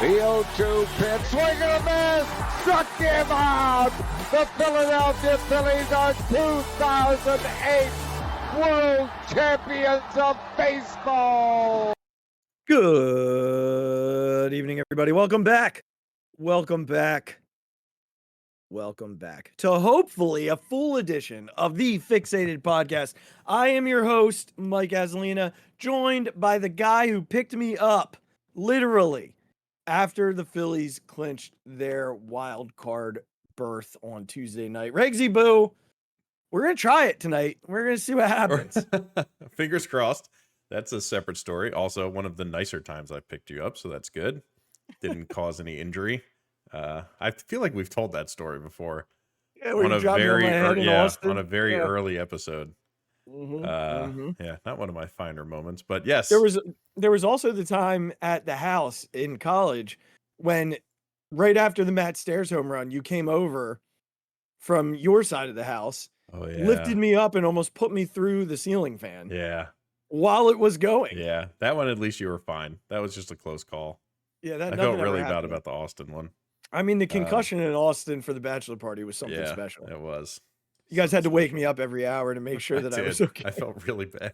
The 0-2 pitch, swing and a miss, struck him out. The Philadelphia Phillies are 2008 World Champions of Baseball. Good evening, everybody. Welcome back. Welcome back. Welcome back to hopefully a full edition of the Phixated podcast. I am your host, Mike Azzolina, joined by the guy who picked me up, literally, after the Phillies clinched their wild card berth on Tuesday night. Regzy Boo, we're going to try it tonight. We're going to see what happens. Fingers crossed. That's a separate story. Also, one of the nicer times I picked you up, so that's good. Didn't cause any injury. I feel like we've told that story before. Yeah, on a very Yeah. early episode. Yeah, not one of my finer moments, but yes. There was also the time at the house in college when right after the Matt Stairs home run, you came over from your side of the house, lifted me up and almost put me through the ceiling fan. Yeah. While it was going. Yeah, that one at least you were fine. That was just a close call. Yeah, I felt really bad about the Austin one. I mean, the concussion in Austin for the bachelor party was something special. It was. You guys had to wake me up every hour to make sure that I was okay. I felt really bad.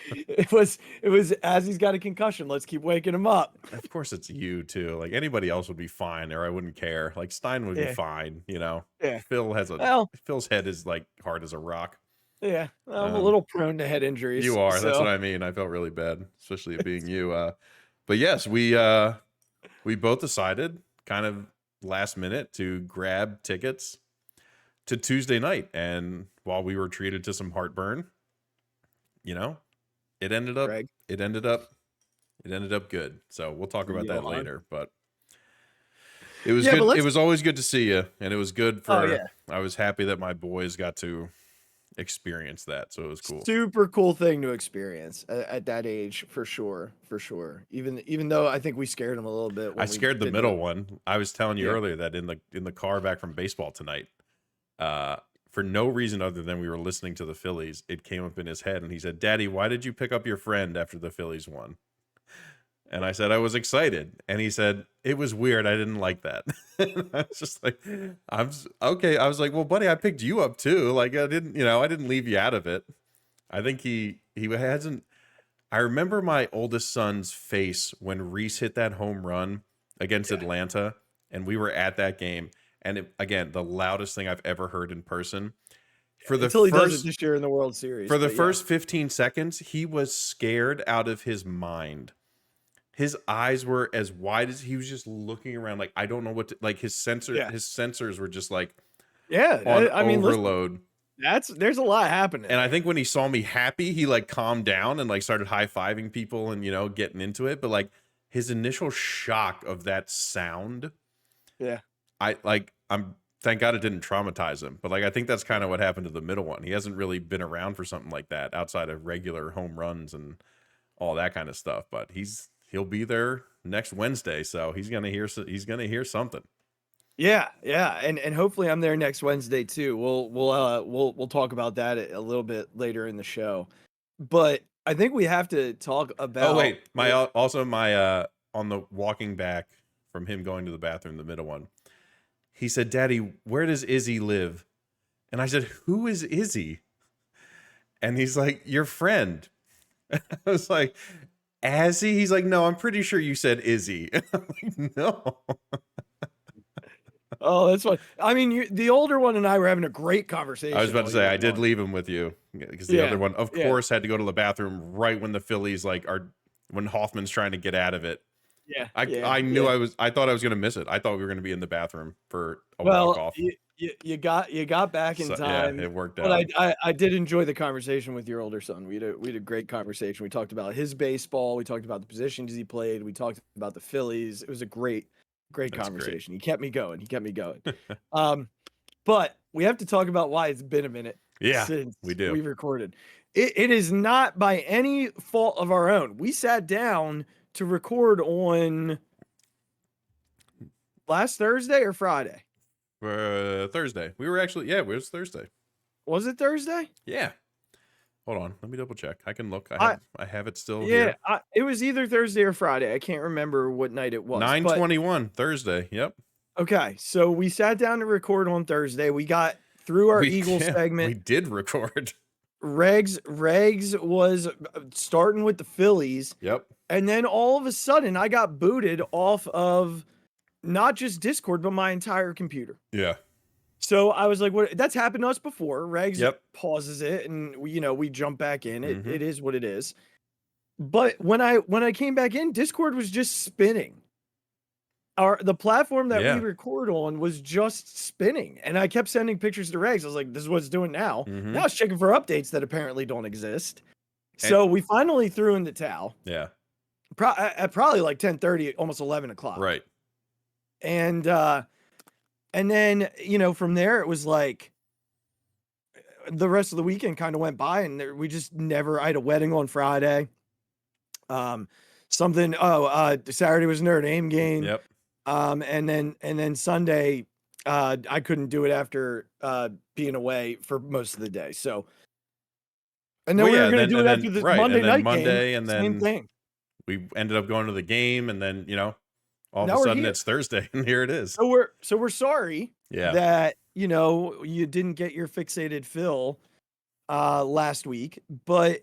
It was Azzy's got a concussion. Let's keep waking him up. Of course it's you too. Like anybody else would be fine, or I wouldn't care. Like Stein would be fine, you know. Yeah. Phil's head is like hard as a rock. Yeah. I'm a little prone to head injuries. You are. So. That's what I mean. I felt really bad, especially it being you. But yes, we both decided kind of last minute to grab tickets to Tuesday night, and while we were treated to some heartburn, you know, it ended up good. So we'll talk about that later, but it was good. It was always good to see you, and it was good for I was happy that my boys got to experience that, so it was cool. Super cool thing to experience at that age, for sure. Even though I think we scared them a little bit. I scared the middle one. I was telling you earlier that in the car back from baseball tonight, for no reason other than we were listening to the Phillies, it came up in his head, and he said, "Daddy, why did you pick up your friend after the Phillies won?" And I said, I was excited. And he said, it was weird. I didn't like that. I was just like, okay. I was like, well, buddy, I picked you up too. Like I didn't leave you out of it. I think he hasn't. I remember my oldest son's face when Reese hit that home run against Atlanta, and we were at that game. And again, the loudest thing I've ever heard in person. Until he does it this year in the World Series. For the first 15 seconds, he was scared out of his mind. His eyes were as wide as he was just looking around. Like, I don't know what to, like his sensors were just like, overload. Listen, there's a lot happening. And I think when he saw me happy, he like calmed down and like started high-fiving people and, getting into it. But like his initial shock of that sound. Yeah. I'm thank God it didn't traumatize him. But like, I think that's kind of what happened to the middle one. He hasn't really been around for something like that outside of regular home runs and all that kind of stuff. But he'll be there next Wednesday, so he's gonna hear something. Yeah, and hopefully I'm there next Wednesday too. We'll talk about that a little bit later in the show. But I think we have to talk about. Oh wait, my on the walking back from him going to the bathroom, the middle one, he said, "Daddy, where does Izzy live?" And I said, "Who is Izzy?" And he's like, "Your friend." I was like, Azzy? He's like, "No, I'm pretty sure you said Izzy." I'm like, "No." Oh, that's fine. I mean, the older one and I were having a great conversation. I was about to say, I did leave him with you because the other one, of course, had to go to the bathroom right when the Phillies when Hoffman's trying to get out of it. Yeah. I thought I was going to miss it. I thought we were going to be in the bathroom for a walk off. You got back in time. Yeah, it worked out. But I did enjoy the conversation with your older son. We had a great conversation. We talked about his baseball. We talked about the positions he played. We talked about the Phillies. It was a great conversation. He kept me going. But we have to talk about why it's been a minute. Yeah, since we do. We recorded. It is not by any fault of our own. We sat down to record on last Thursday or Friday. Thursday. We were actually, it was Thursday. Was it Thursday? Yeah. Hold on, let me double check. I can look. I have it still Yeah, here. it was either Thursday or Friday. I can't remember what night it was. 9/21 Thursday. Yep. Okay, so we sat down to record on Thursday. We got through our Eagles segment. We did record. Regz was starting with the Phillies. Yep. And then all of a sudden, I got booted off of not just Discord, but my entire computer. Yeah. So I was like, "What?" That's happened to us before. Regz Yep. pauses it, and we jump back in. It is what it is. But when I came back in, Discord was just spinning. The platform that we record on was just spinning, and I kept sending pictures to Regz. I was like, "This is what it's doing now." Now it's checking for updates that apparently don't exist. So we finally threw in the towel. Yeah. At probably like 10:30, almost 11 o'clock. Right. And then from there it was like the rest of the weekend kind of went by, and we just never. I had a wedding on Friday. Saturday was Notre Dame game. Yep. And then Sunday, I couldn't do it after being away for most of the day. So, and then we were going to do it after the Monday night game. And then same thing. We ended up going to the game, and then all of a sudden it's Thursday, and here it is. So we're sorry that you didn't get your fixated fill last week, but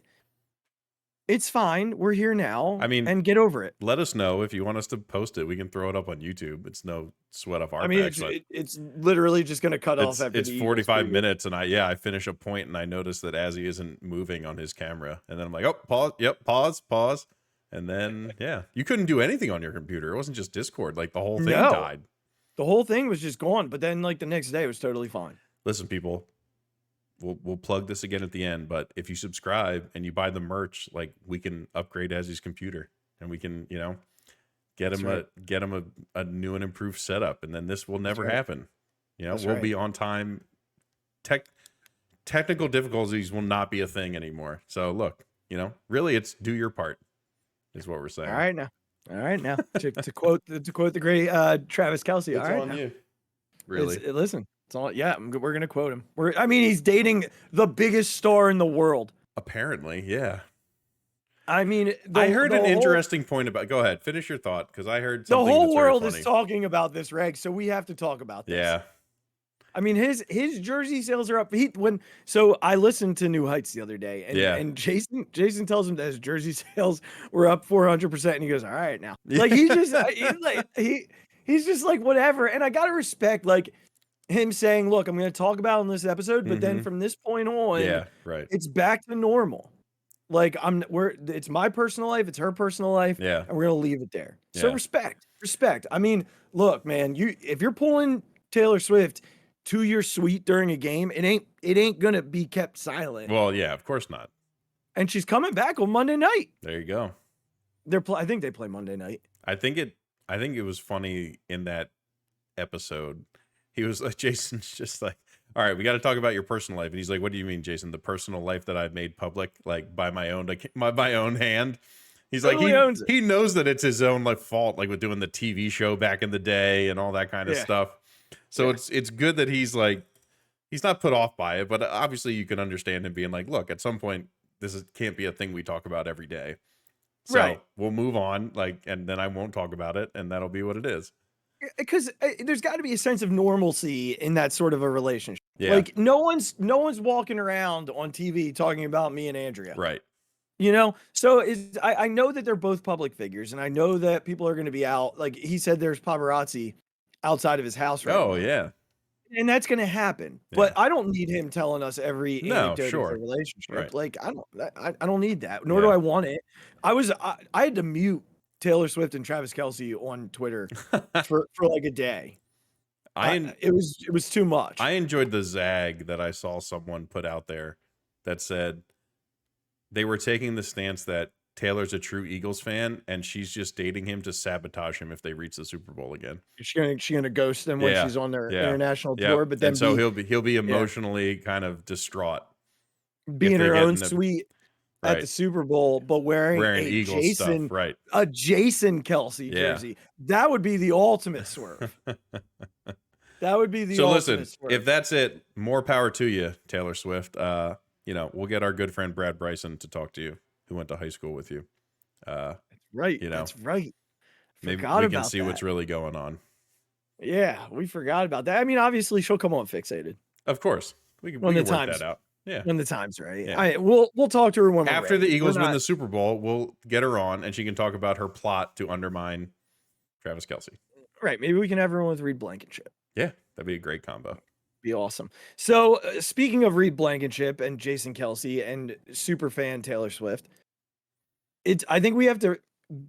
it's fine. We're here now. I mean, and get over it. Let us know if you want us to post it. We can throw it up on YouTube. It's no sweat off our backs. It's literally just going to cut off after it's 45 minutes, and I finish a point, and I notice that Azzy isn't moving on his camera, and then I'm like, oh, pause. Yep, pause. And then, you couldn't do anything on your computer. It wasn't just Discord. Like, the whole thing died. The whole thing was just gone. But then, like, the next day, it was totally fine. Listen, people, we'll plug this again at the end. But if you subscribe and you buy the merch, like, we can upgrade Azzy's computer. And we can, get him a new and improved setup. And then this will never happen. We'll be on time. Technical difficulties will not be a thing anymore. So, look, really, it's do your part. Is what we're saying. All right now. to quote the great Travis Kelce. It's all right on now. you. Really? Listen, it's all. Yeah, we're gonna quote him. He's dating the biggest star in the world. Apparently, yeah. I mean, I heard an interesting point about. Go ahead, finish your thought, because I heard something the whole world very funny. is talking about this, Reg. So we have to talk about this. Yeah. I mean, his jersey sales are up. So I listened to New Heights the other day, and Jason tells him that his jersey sales were up 400%, and he goes, "All right, now." Like he's just like whatever. And I gotta respect like him saying, "Look, I'm going to talk about it in this episode, but then from this point on, it's back to normal." Like it's my personal life, it's her personal life, and we're gonna leave it there. So respect. I mean, look, man, if you're pulling Taylor Swift to your suite during a game, it ain't gonna be kept silent. Well, yeah, of course not. And she's coming back on Monday night. There you go. I think they play Monday night. I think it was funny in that episode. He was like, Jason's just like, all right, we got to talk about your personal life. And he's like, what do you mean, Jason? The personal life that I've made public, like by my own hand. He's like, he knows that it's his own like fault, like with doing the TV show back in the day and all that kind of stuff. So it's good that he's like, he's not put off by it, but obviously you can understand him being like, look, at some point can't be a thing we talk about every day. So we'll move on, like, and then I won't talk about it, and that'll be what it is. Because there's got to be a sense of normalcy in that sort of a relationship. Yeah. Like no one's walking around on TV talking about me and Andrea. Right. So I know that they're both public figures, and I know that people are going to be out. Like he said, there's paparazzi outside of his house right now. Oh, yeah. And that's going to happen. But I don't need him telling us every anecdote of the relationship. Right. Like I don't need that. Nor do I want it. I had to mute Taylor Swift and Travis Kelce on Twitter for like a day. It was too much. I enjoyed the zag that I saw someone put out there that said they were taking the stance that Taylor's a true Eagles fan and she's just dating him to sabotage him if they reach the Super Bowl again. She's gonna ghost him when she's on their international tour, but then he'll be emotionally kind of distraught, be in her own suite at the Super Bowl, but wearing a Eagles stuff, right? A Jason Kelce jersey. That would be the ultimate swerve. That would be the ultimate swerve. If that's it, more power to you, Taylor Swift. we'll get our good friend Brad Bryson to talk to you, who went to high school with you. Right. You know, That's right. maybe Forgot we can about see that. what's really going on. Yeah, we forgot about that. I mean, obviously she'll come on Phixated Of course, we can when the work time's that out. Yeah. when the time's right. Yeah. All right, we'll talk to her when we're After ready. the Eagles win the Super Bowl, we'll get her on and she can talk about her plot to undermine Travis Kelce. Right. Maybe we can have her on with Reed Blankenship. Yeah, that'd be a great combo. Be awesome. So speaking of Reed Blankenship and Jason Kelce and super fan Taylor Swift, I think we have to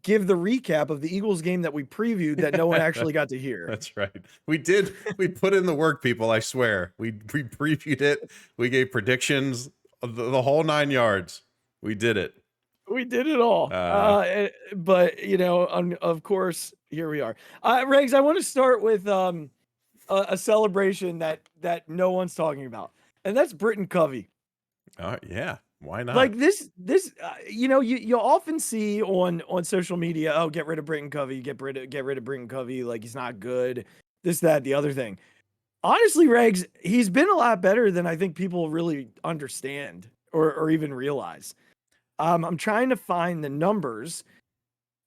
give the recap of the Eagles game that we previewed that no one actually got to hear. That's right. We did. We put in the work, people. I swear. We previewed it. We gave predictions of the whole 9 yards. We did it. We did it all. But of course, here we are. Regz, I want to start with a celebration that no one's talking about, and that's Britton Covey. Yeah. Why not? Like this, you often see on social media, oh, get rid of Britton Covey, get rid of Britton Covey, like he's not good, this, that, the other thing. Honestly, Regz, he's been a lot better than I think people really understand or even realize. I'm trying to find the numbers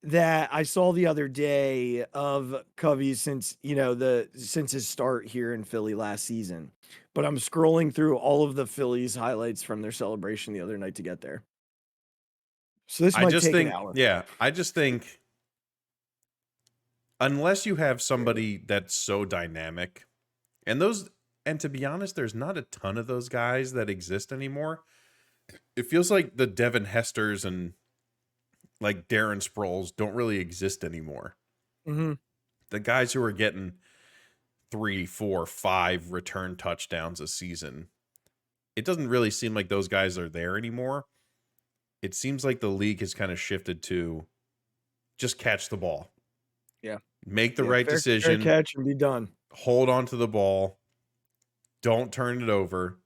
that I saw the other day of Covey since his start here in Philly last season. But I'm scrolling through all of the Phillies highlights from their celebration the other night to get there. So this might take an hour. Yeah, I just think unless you have somebody that's so dynamic, and to be honest, there's not a ton of those guys that exist anymore. It feels like the Devin Hesters and like Darren Sproles don't really exist anymore. Mm-hmm. The guys who are getting 3, 4, 5 return touchdowns a season, it doesn't really seem like those guys are there anymore. It seems like the league has kind of shifted to just catch the ball. Yeah. Make the right decision. Fair catch and be done. Hold on to the ball. Don't turn it over.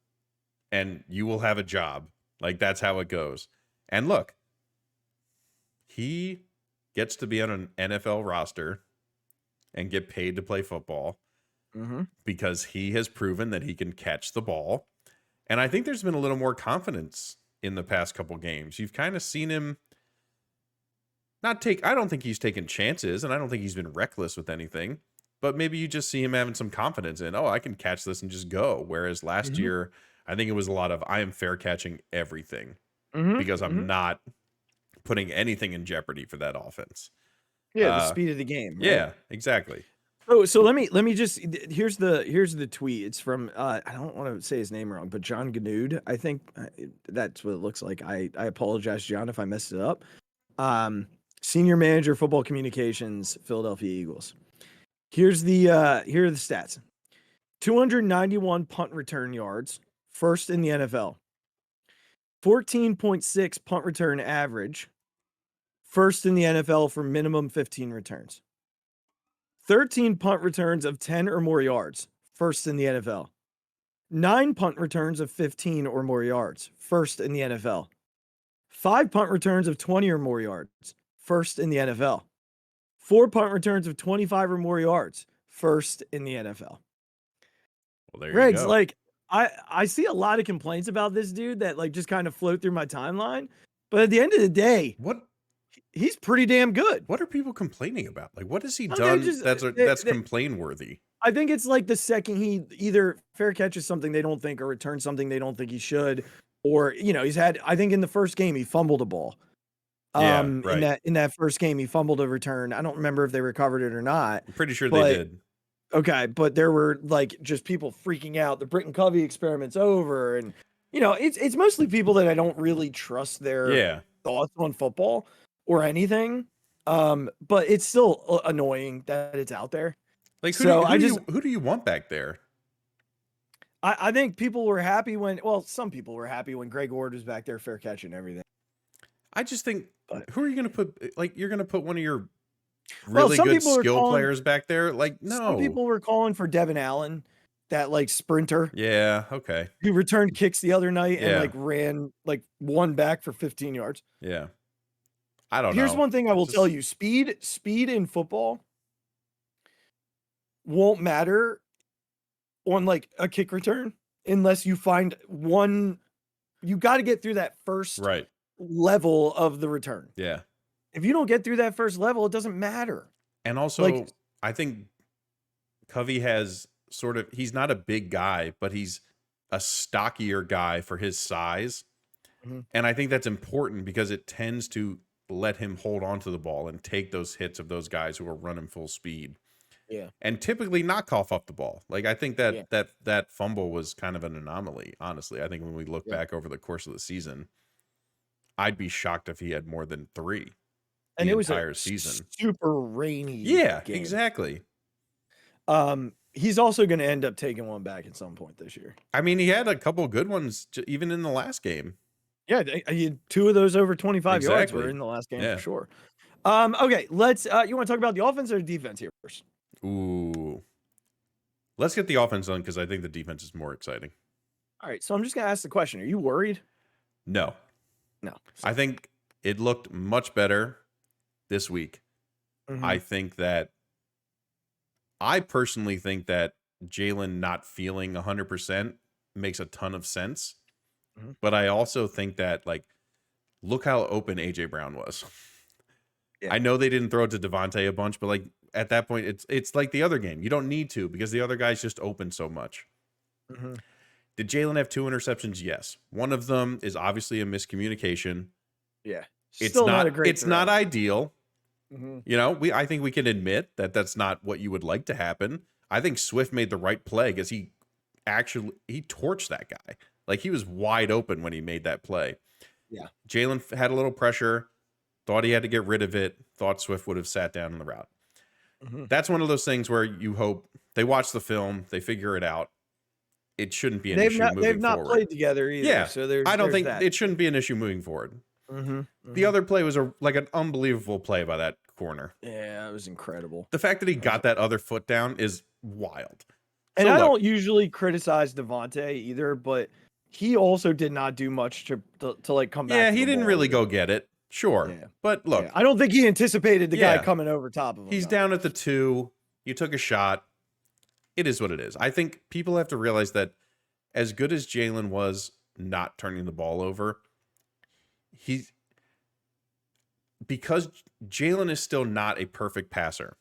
And you will have a job. Like, that's how it goes. And look, he gets to be on an NFL roster and get paid to play football because he has proven that he can catch the ball. And I think there's been a little more confidence in the past couple games. You've kind of seen him I don't think he's taken chances, and I don't think he's been reckless with anything, but maybe you just see him having some confidence in, I can catch this and just go. Whereas last year, I think it was a lot of, I am fair catching everything because I'm not putting anything in jeopardy for that offense. Yeah, the speed of the game. Right? Yeah, exactly. Oh, so let me just here's the tweet. It's from I don't want to say his name wrong, but John Ganud. I think that's what it looks like. I apologize, John, if I messed it up. Senior manager, football communications, Philadelphia Eagles. Here are the stats: 291 punt return yards, first in the NFL. 14.6 punt return average, first in the NFL for minimum 15 returns. 13 punt returns of 10 or more yards, first in the NFL. 9 punt returns of 15 or more yards, first in the NFL. 5 punt returns of 20 or more yards, first in the NFL. 4 punt returns of 25 or more yards, first in the NFL. Well, there Regz, you go. like, I see a lot of complaints about this dude that like just kind of float through my timeline, but at the end of the day, he's pretty damn good. What are people complaining about? Like, what has he done that's complain worthy? I think it's like the second he either fair catches something they don't think or returns something they don't think he should, or he's had. I think in the first game he fumbled a ball. Right. In that first game he fumbled a return. I don't remember if they recovered it or not. I'm pretty sure they did. Okay, but there were like just people freaking out. The Britton Covey experiment's over, and it's mostly people that I don't really trust their thoughts on football or anything. But it's still annoying that it's out there. Like, who do you want back there? I think people were happy some people were happy when Greg Ward was back there fair catching everything. I just think, who are you going to put? Like, you're going to put one of your really good skill players back there? Like, no. Some people were calling for Devin Allen, that like sprinter. Yeah, okay. Who returned kicks the other night and like ran like one back for 15 yards. Yeah. I don't know. Here's one thing I will tell you. Speed in football won't matter on like a kick return unless you find one you got to get through that first Right. level of the return. Yeah. If you don't get through that first level, it doesn't matter. And also, Like- I think Covey has he's not a big guy, but he's a stockier guy for his size. Mhm. And I think that's important because it tends to let him hold on to the ball and take those hits of those guys who are running full speed. Yeah. And typically not cough up the ball. Like, I think that Yeah. that fumble was kind of an anomaly, honestly. I think when we look back over the course of the season, I'd be shocked if he had more than 3 And the it was entire a season. super rainy Yeah, game. exactly. He's also going to end up taking one back at some point this year. I mean, he had a couple of good ones even in the last game. Yeah, he had 2 of those over 25 yards Exactly. were in the last game Yeah. for sure. Okay, let's you want to talk about the offense or the defense here first? Ooh. Let's get the offense done because I think the defense is more exciting. All right, so I'm just going to ask the question. Are you worried? No. No. I think it looked much better this week. Mhm. I personally think that Jalen not feeling 100% makes a ton of sense. Mhm. But I also think that, like, look how open AJ Brown was. Yeah. I know they didn't throw it to Devontae a bunch, but like at that point, it's like the other game. You don't need to because the other guy's just open so much. Mhm. Did Jalen have 2 interceptions? Yes. One of them is obviously a miscommunication. Yeah. It's Still not a great it's not throw. ideal. Mhm. You know, I think we can admit that that's not what you would like to happen. I think Swift made the right play because he torched that guy. Like, he was wide open when he made that play. Yeah. Jalen had a little pressure, thought he had to get rid of it, thought Swift would have sat down in the route. Mhm. That's one of those things where you hope they watch the film, they figure it out. It shouldn't be an issue moving They've not forward. played together either. Yeah, So there's I don't think that. it shouldn't be an issue moving forward. Mhm. The other play was like an unbelievable play by that corner. Yeah, it was incredible. The fact that he got that other foot down is wild. And So I look, don't usually criticize Devontae either, but he also did not do much to like come back. yeah, to he the didn't ball really either. go get it. Sure. Yeah. But look, Yeah, I don't think he anticipated the guy Yeah. coming over top of him. he's though. down at the 2. You took a shot. It is what it is. I think people have to realize that as good as Jalen was not turning the ball over, because Jalen is still not a perfect passer.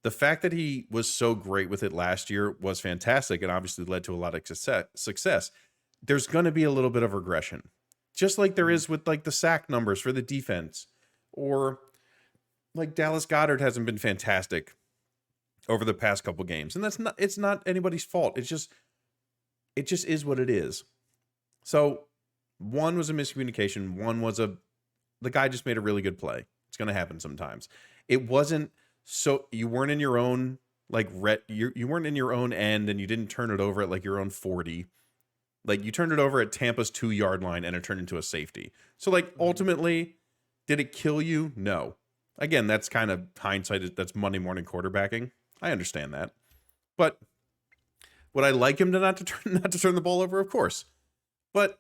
The fact that he was so great with it last year was fantastic and obviously led to a lot of success. There's going to be a little bit of regression, just like there is with like the sack numbers for the defense, or like Dallas Goedert hasn't been fantastic over the past couple games, and it's not anybody's fault. It just is what it is. So one was a miscommunication. One was the guy just made a really good play. It's going to happen sometimes. It wasn't so you weren't in your own like you weren't in your own end, and you didn't turn it over at like your own 40. Like, you turned it over at Tampa's 2-yard line and it turned into a safety. So like ultimately, did it kill you? No. Again, that's kind of hindsight. That's Monday morning quarterbacking. I understand that. But would I like him to not to turn the ball over? Of course. But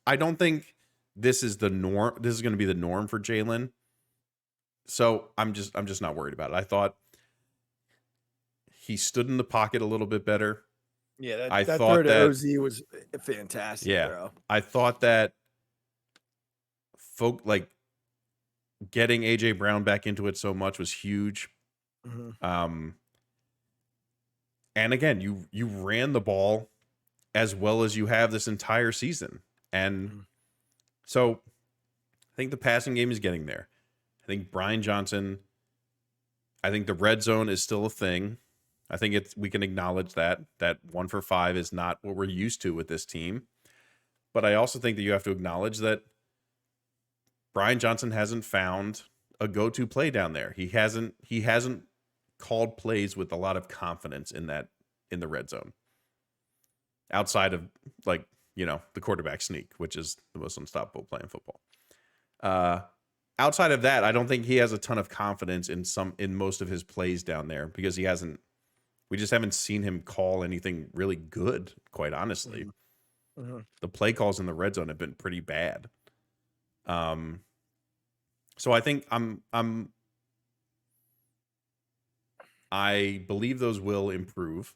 I don't think this is the norm. This is going to be the norm for Jalen. So I'm just not worried about it. I thought he stood in the pocket a little bit better. Yeah, I that thought throw to that- OZ was fantastic. Yeah. Bro. I thought that getting AJ Brown back into it so much was huge. Mhm. And again, you ran the ball as well as you have this entire season. And so I think the passing game is getting there. I think Brian Johnson, I think the red zone is still a thing. I think we can acknowledge that 1 for 5 is not what we're used to with this team. But I also think that you have to acknowledge that Brian Johnson hasn't found a go-to play down there. He hasn't called plays with a lot of confidence in the red zone. Outside of the quarterback sneak, which is the most unstoppable play in football. Outside of that, I don't think he has a ton of confidence in most of his plays down there because we just haven't seen him call anything really good, quite honestly. The play calls in the red zone have been pretty bad. So I think I believe those will improve.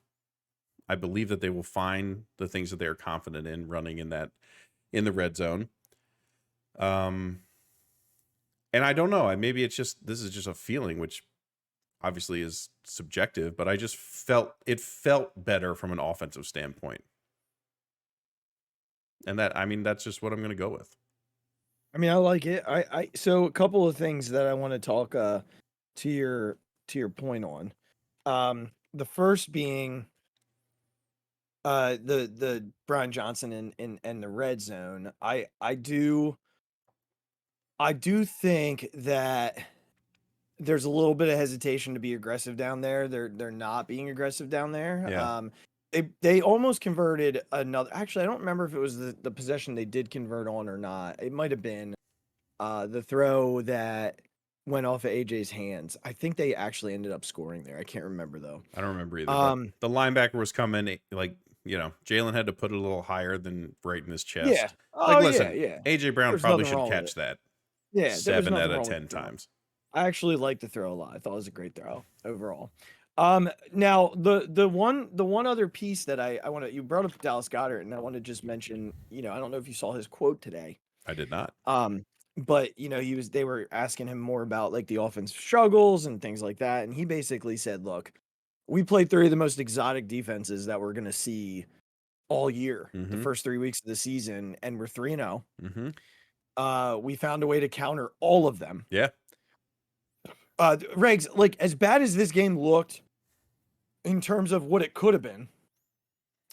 I believe that they will find the things that they are confident in running in the red zone. And I don't know. Maybe this is just a feeling, which obviously is subjective, but I just felt better from an offensive standpoint. And that's just what I'm going to go with. I mean, I like it. So a couple of things that I want to talk to your point on. The first being the Brian Johnson and the red zone. I do think that there's a little bit of hesitation to be aggressive down there. They're not being aggressive down there. Yeah. They almost converted another. Actually, I don't remember if it was the possession they did convert on or not. It might have been the throw that went off of AJ's hands. I think they actually ended up scoring there. I can't remember though. I don't remember either. But the linebacker was coming, like, Jalen had to put it a little higher than right in his chest. Yeah. Like, listen, yeah. AJ Brown There's probably nothing should wrong with catch it. that. Yeah, 7 out of 10 times. I actually liked the throw a lot. I thought it was a great throw overall. Now the one other piece that I want to, you brought up Dallas Goedert, and I want to just mention, I don't know if you saw his quote today. I did not. But they were asking him more about like the offensive struggles and things like that, and he basically said, "Look, we played 3 of the most exotic defenses that we're gonna see all year, the first 3 weeks of the season, and we're 3-0. We found a way to counter all of them." Yeah. Regz, like, as bad as this game looked in terms of what it could have been,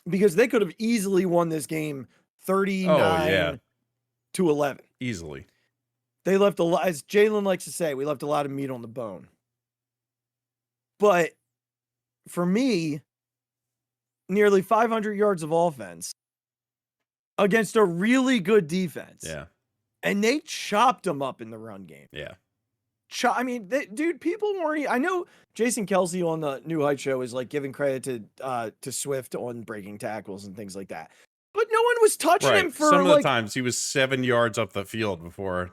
because they could have easily won this game 39 to 11. Easily. They left a lot, as Jalen likes to say, we left a lot of meat on the bone. But for me, nearly 500 yards of offense against a really good defense. Yeah. And they chopped them up in the run game. Yeah. I mean, dude, people weren't. I know Jason Kelsey on the New Heights show is like giving credit to Swift on breaking tackles and things like that, but no one was touching him for some of the times. He was 7 yards up the field before.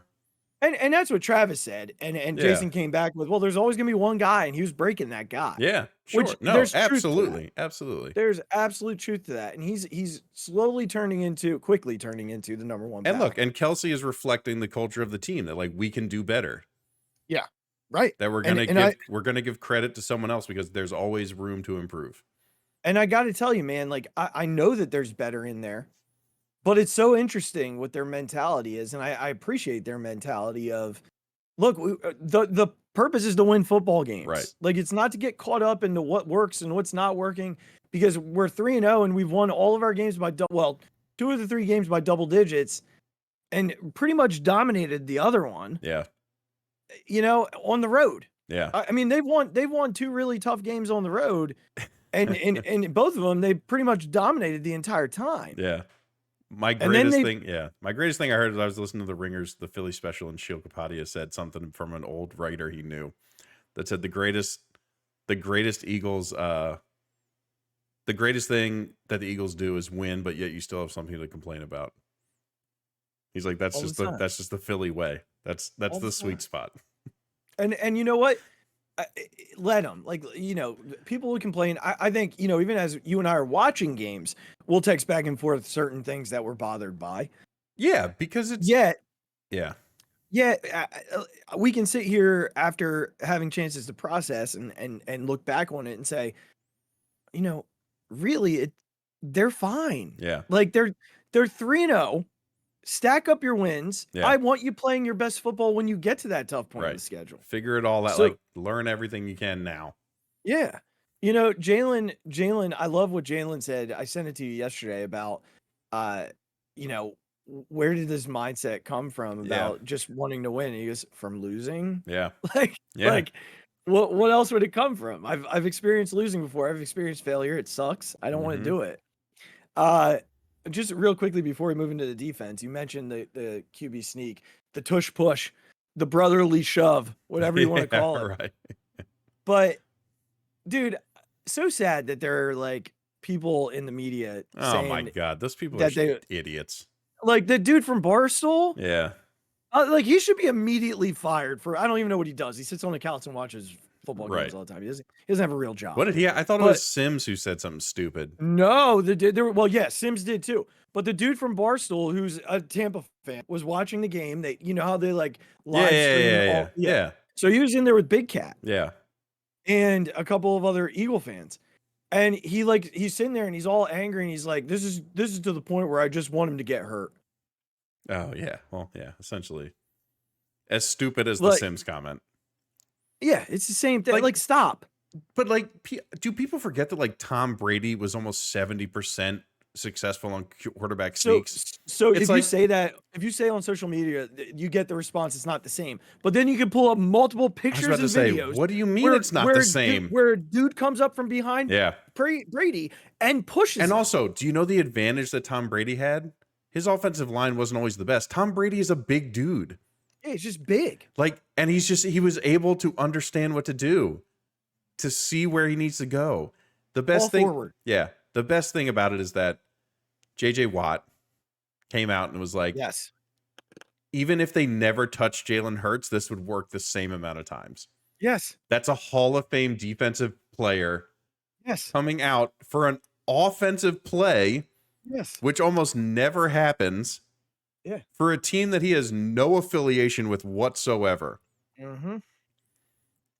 And that's what Travis said. And Jason came back with, well, there's always gonna be one guy, and he was breaking that guy. Yeah, sure. Which No, there's absolutely. There's absolute truth to that, and he's quickly turning into the number one. And look, and Kelsey is reflecting the culture of the team that, like, we can do better. Yeah, right. That we're gonna give credit to someone else because there's always room to improve. And I got to tell you, man, like I know that there's better in there, but it's so interesting what their mentality is, and I appreciate their mentality of, look, the purpose is to win football games. Right. Like, it's not to get caught up into what works and what's not working, because we're 3-0 and we've won all of our games by 2 of the 3 games by double digits, and pretty much dominated the other one. Yeah. On the road. Yeah. I mean, they've won 2 really tough games on the road, and both of them they pretty much dominated the entire time. Yeah. My greatest thing I heard as I was listening to the Ringers, the Philly special, and Shil Kapadia said something from an old writer he knew that said the greatest Eagles, the greatest thing that the Eagles do is win, but yet you still have something to complain about. He's like, that's just the Philly way. That's the sweet spot. And you know what? Let them. Like, people would complain. I think, even as you and I are watching games, we'll text back and forth certain things that we're bothered by. Yeah, because it's... Yeah. Yeah, we can sit here after having chances to process and look back on it and say, really, they're fine. Yeah. Like, they're 3-0. Stack up your wins. Yeah. I want you playing your best football when you get to that tough point in the schedule. Figure it all out. So, like, learn everything you can now. Yeah. Jalen, I love what Jalen said. I sent it to you yesterday about, where did this mindset come from about just wanting to win? He goes, from losing. Yeah. Like what else would it come from? I've experienced losing before. I've experienced failure. It sucks. I don't want to do it. Just real quickly before we move into the defense, you mentioned the QB sneak, the tush push, the brotherly shove, whatever you want to call it. Right. But, dude, so sad that there are like people in the media saying, my God, those people are idiots. Like the dude from Barstool. Yeah. Like, he should be immediately fired for, I don't even know what he does. He sits on the couch and watches football Right. games all the time. He doesn't have a real job. What did he? I thought it But- was Sims who said something stupid. No, well, yeah, Sims did too. But the dude from Barstool, who's a Tampa fan, was watching the game. They, you know how they like live stream. Yeah. So he was in there with Big Cat Yeah. and a couple of other Eagle fans. And he's sitting there and he's all angry and he's like, this is to the point where I just want him to get hurt. Oh yeah. Well, yeah. Essentially, as stupid as the Like- Sims comment. Yeah, it's the same thing. Like stop. But like, do people forget that like Tom Brady was almost 70% successful on quarterback sneaks? So It's if like- you say on social media, you get the response, it's not the same. But then you can pull up multiple I was pictures about and to say, videos. what do you mean where- it's not where the a dude- same? Where a dude comes up from behind Yeah. Brady and pushes And him. also, do you know the advantage that Tom Brady had? His offensive line wasn't always the best. Tom Brady is a big dude. Yeah, it's just big. Like, and he was able to understand what to do, to see where he needs to go. The best Ball thing, forward. yeah, the best thing about it is that JJ Watt came out and was like, Yes. even if they never touched Jalen Hurts, this would work the same amount of times. Yes. That's a Hall of Fame defensive player Yes. coming out for an offensive play, Yes. which almost never happens. Yeah. For a team that he has no affiliation with whatsoever, Mm-hmm.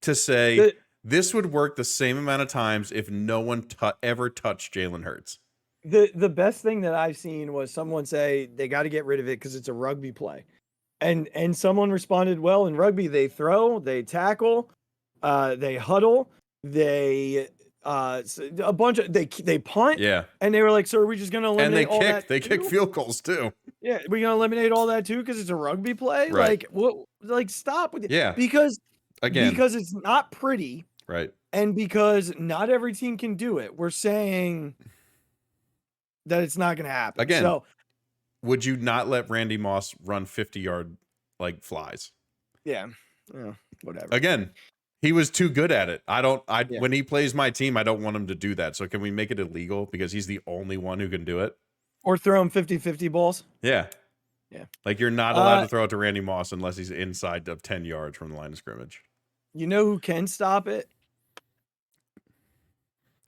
to say this would work the same amount of times if no one ever touched Jalen Hurts. The best thing that I've seen was someone say they got to get rid of it because it's a rugby play, and someone responded, well, in rugby they throw, they tackle, they huddle, they a bunch of they punt, Yeah, and they were like, so are we just gonna and eliminate they all kick. that? They kick too? field goals too. Yeah, we're gonna eliminate all that too because it's a rugby play. Right. Like what? Like stop with it. Yeah. because Again, it's not pretty. right? And because not every team can do it, we're saying that it's not going to happen. Again. So, Would you not let Randy Moss run 50-yard like flies? yeah, whatever. Again, he was too good at it. Yeah. When he plays my team, I don't want him to do that. So can we make it illegal because he's the only one who can do it? Or throw him 50-50 balls. Yeah. Yeah. Like you're not allowed to throw it to Randy Moss unless he's inside of 10 yards from the line of scrimmage. You know who can stop it?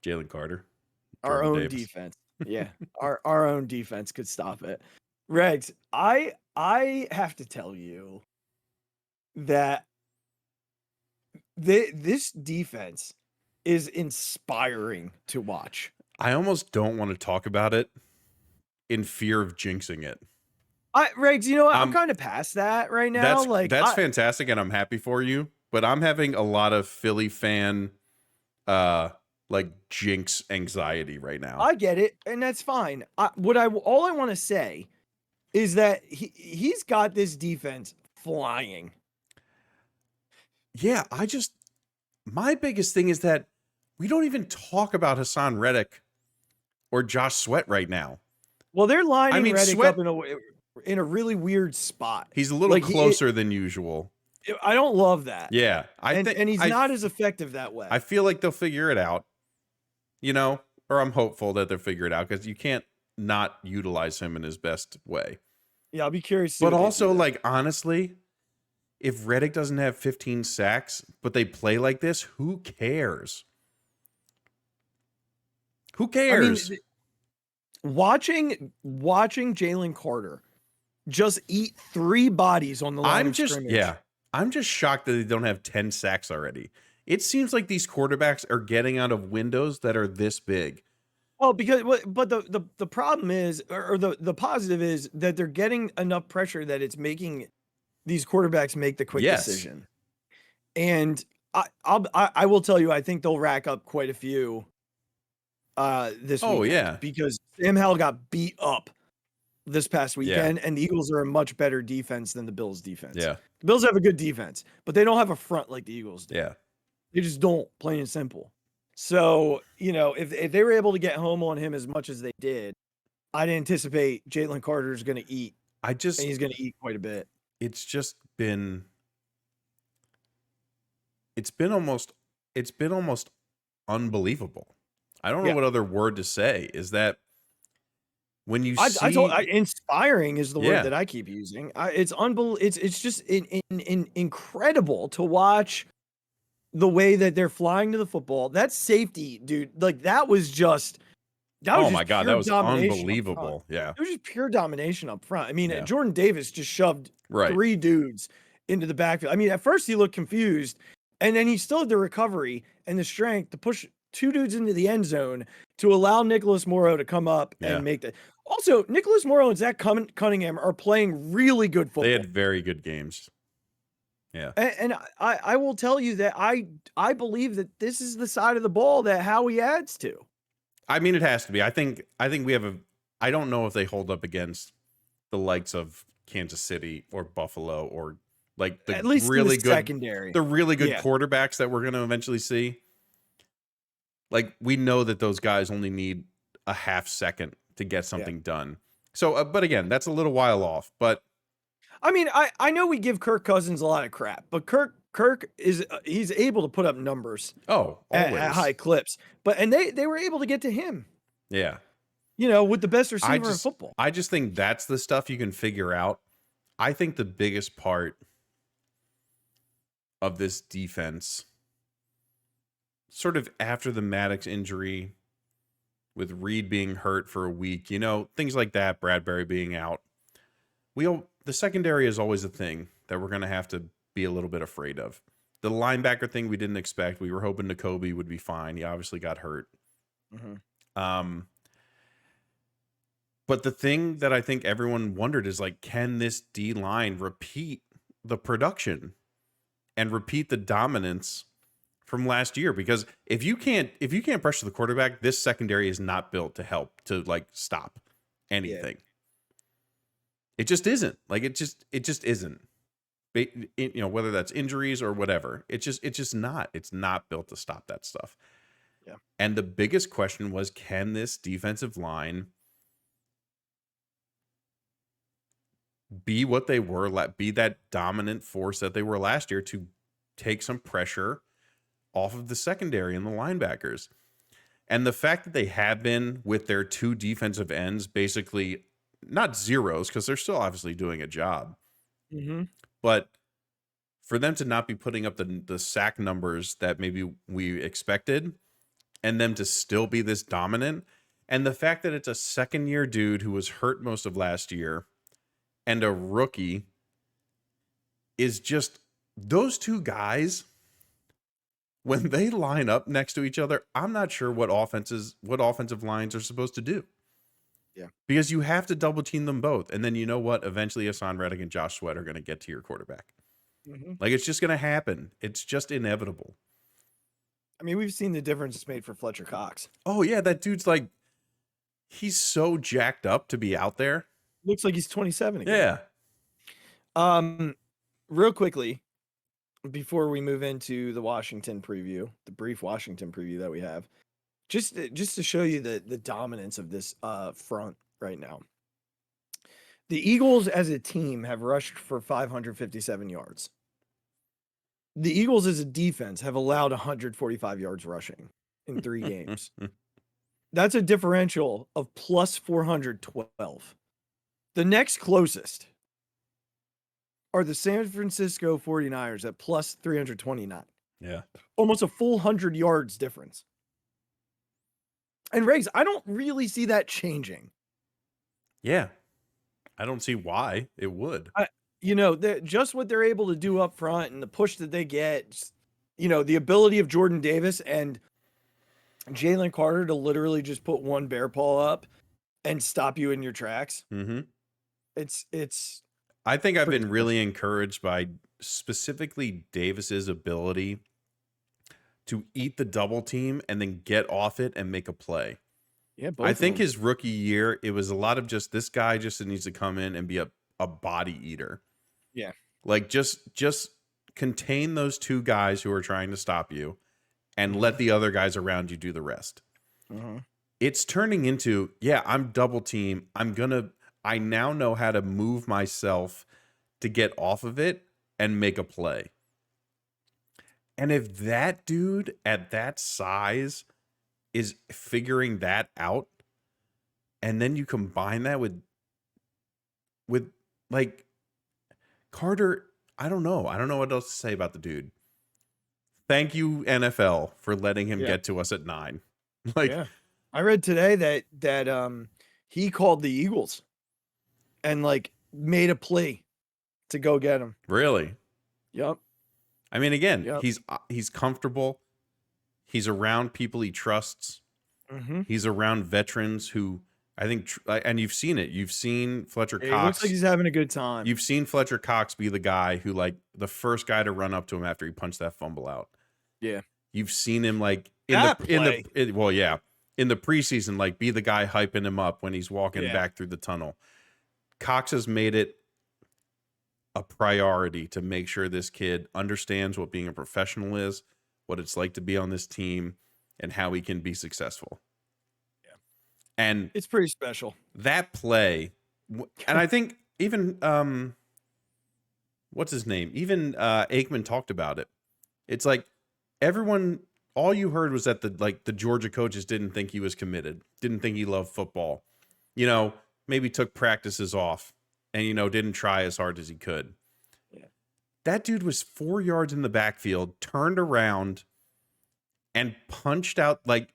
Jalen Carter. Our Jordan own Davis. defense. Yeah, our own defense could stop it. Regs, I have to tell you that this defense is inspiring to watch. I almost don't want to talk about it in fear of jinxing it. Regs, you know what? I'm kind of past that right now. That's fantastic, and I'm happy for you. But I'm having a lot of Philly fan like jinx anxiety right now. I get it, and that's fine. All I want to say is that he's got this defense flying. Yeah, my biggest thing is that we don't even talk about Hassan Reddick or Josh Sweat right now. Well, they're lining Reddick Sweat, up in a really weird spot. He's a little closer than usual. I don't love that. Yeah, and he's not as effective that way. I feel like they'll figure it out, or I'm hopeful that they'll figure it out because you can't not utilize him in his best way. Yeah, I'll be curious. But also, like, honestly, if Reddick doesn't have 15 sacks, but they play like this, who cares? Who cares? I mean, watching Jalen Carter just eat 3 bodies on the line of scrimmage. Yeah, I'm just shocked that they don't have 10 sacks already. It seems like these quarterbacks are getting out of windows that are this big. Well, but the problem is, or the positive is that they're getting enough pressure that it's making these quarterbacks make the quick decision. And I will tell you, I think they'll rack up quite a few this weekend. Yeah. Because Sam Howell got beat up this past weekend, and the Eagles are a much better defense than the Bills defense. Yeah. The Bills have a good defense, but they don't have a front like the Eagles do. Yeah. They just don't, plain and simple. So, if they were able to get home on him as much as they did, I'd anticipate Jalen Carter is going to eat. And he's going to eat quite a bit. It's been almost unbelievable. I don't know what other word to say. Is that when you see inspiring is the word that I keep using. It's unbelievable. It's just incredible to watch the way that they're flying to the football. That safety, dude, like that was just Oh my God, pure that was domination up front. unbelievable. Yeah. It was just pure domination up front. I mean, Yeah. Jordan Davis just shoved Right. 3 dudes into the backfield. I mean, at first he looked confused, and then he still had the recovery and the strength to push 2 dudes into the end zone to allow Nicholas Morrow to come up Yeah. and make that. Also, Nicholas Morrow and Zach Cunningham are playing really good football. They had very good games. Yeah. And I will tell you that I believe that this is the side of the ball that Howie adds to. I mean, it has to be. I think we have I don't know if they hold up against the likes of Kansas City or Buffalo or like the At least really in the good secondary. the really good Yeah. quarterbacks that we're going to eventually see. Like, we know that those guys only need a half second to get something done. So, but again, that's a little while off. But I mean, I know we give Kirk Cousins a lot of crap, but Kirk is he's able to put up numbers always at high clips. But they were able to get to him. Yeah. You know, with the best receiver in football. I just think that's the stuff you can figure out. I think the biggest part of this defense, sort of after the Maddox injury, with Reed being hurt for a week, you know, things like that, Bradbury being out, the secondary is always a thing that we're going to have to be a little bit afraid of. The linebacker thing we didn't expect. We were hoping Nakobe would be fine. He obviously got hurt. But the thing that I think everyone wondered is, like, can this D line repeat the production and repeat the dominance from last year? Because if you can't pressure the quarterback, this secondary is not built to help to like stop anything. It just isn't. Like, it just isn't. You know, whether that's injuries or whatever, it's just not. It's not built to stop that stuff. Yeah. And the biggest question was, can this defensive line be what they were, be that dominant force that they were last year to take some pressure off of the secondary and the linebackers? And the fact that they have been, with their 2 defensive ends, basically not zeros, because they're still obviously doing a job, but for them to not be putting up the sack numbers that maybe we expected, and them to still be this dominant, and the fact that it's a second-year dude who was hurt most of last year and a rookie, is just, those 2 guys, when they line up next to each other, I'm not sure what offensive lines are supposed to do. Yeah. Because you have to double team them both. And then, you know what? Eventually Hassan Reddick and Josh Sweat are going to get to your quarterback. Like, it's just going to happen. It's just inevitable. I mean, we've seen the difference it's made for Fletcher Cox. Oh yeah, that dude's like, he's so jacked up to be out there. Looks like he's 27 again. Yeah. Real quickly, before we move into the Washington preview, the brief Washington preview that we have, just to show you the dominance of this front right now. The Eagles as a team have rushed for 557 yards. The Eagles as a defense have allowed 145 yards rushing in 3 games. That's a differential of plus 412. The next closest are the San Francisco 49ers at plus 329. Yeah. Almost a full 100 yards difference. And Regz, I don't really see that changing. Yeah. I don't see why it would. You know, just what they're able to do up front and the push that they get, you know, the ability of Jordan Davis and Jalen Carter to literally just put one bear paw up and stop you in your tracks. It's I think I've been really encouraged by specifically Davis's ability to eat the double team and then get off it and make a play. Yeah, I think his rookie year, it was a lot of just, this guy just needs to come in and be a body eater. Yeah. Like, just contain those 2 guys who are trying to stop you and let the other guys around you do the rest. It's turning into, yeah, I'm double team. I now know how to move myself to get off of it and make a play. And if that dude at that size is figuring that out, and then you combine that with like Carter, I don't know what else to say about the dude. Thank you, NFL, for letting him Yeah. get to us at 9. Like, Yeah. I read today that he called the Eagles and like made a plea to go get him. really? Yep. I mean, again, Yep. he's comfortable. He's around people he trusts. Mm-hmm. He's around veterans who I think, and you've seen it. You've seen Fletcher He Cox. looks like he's having a good time. You've seen Fletcher Cox be the guy who, like, the first guy to run up to him after he punched that fumble out. Yeah. You've seen him like in That the play. in the preseason, like be the guy hyping him up when he's walking Yeah. back through the tunnel. Cox has made it a priority to make sure this kid understands what being a professional is, what it's like to be on this team, and how he can be successful. Yeah. And It's pretty special. that play, and I think even what's his name? Even Aikman talked about it. It's like everyone, all you heard was that the Georgia coaches didn't think he was committed, didn't think he loved football. You know, maybe took practices off and, you know, didn't try as hard as he could. Yeah. That dude was 4 yards in the backfield, turned around and punched out the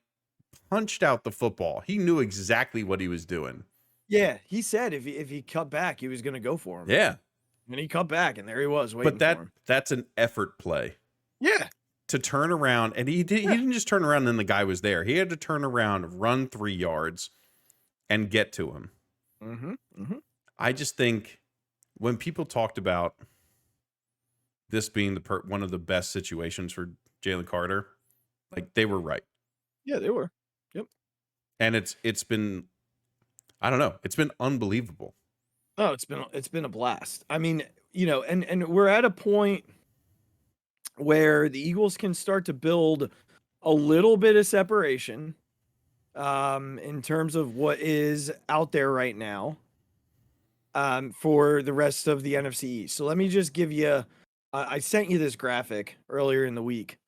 football. He knew exactly what he was doing. Yeah, he said if he cut back, he was going to go for him. Yeah. And he cut back, and there he was waiting But for him. that's an effort play. Yeah. To turn around, and he didn't just turn around and then the guy was there. He had to turn around, run 3 yards, and get to him. Mm-hmm. Mm-hmm. I just think when people talked about this being one of the best situations for Jalen Carter, like, they were right. Yeah, they were. Yep. And it's been, I don't know, it's been unbelievable. Oh, it's been a blast. I mean, you know, and we're at a point where the Eagles can start to build a little bit of separation in terms of what is out there right now for the rest of the NFC East. So let me just give you, I sent you this graphic earlier in the week.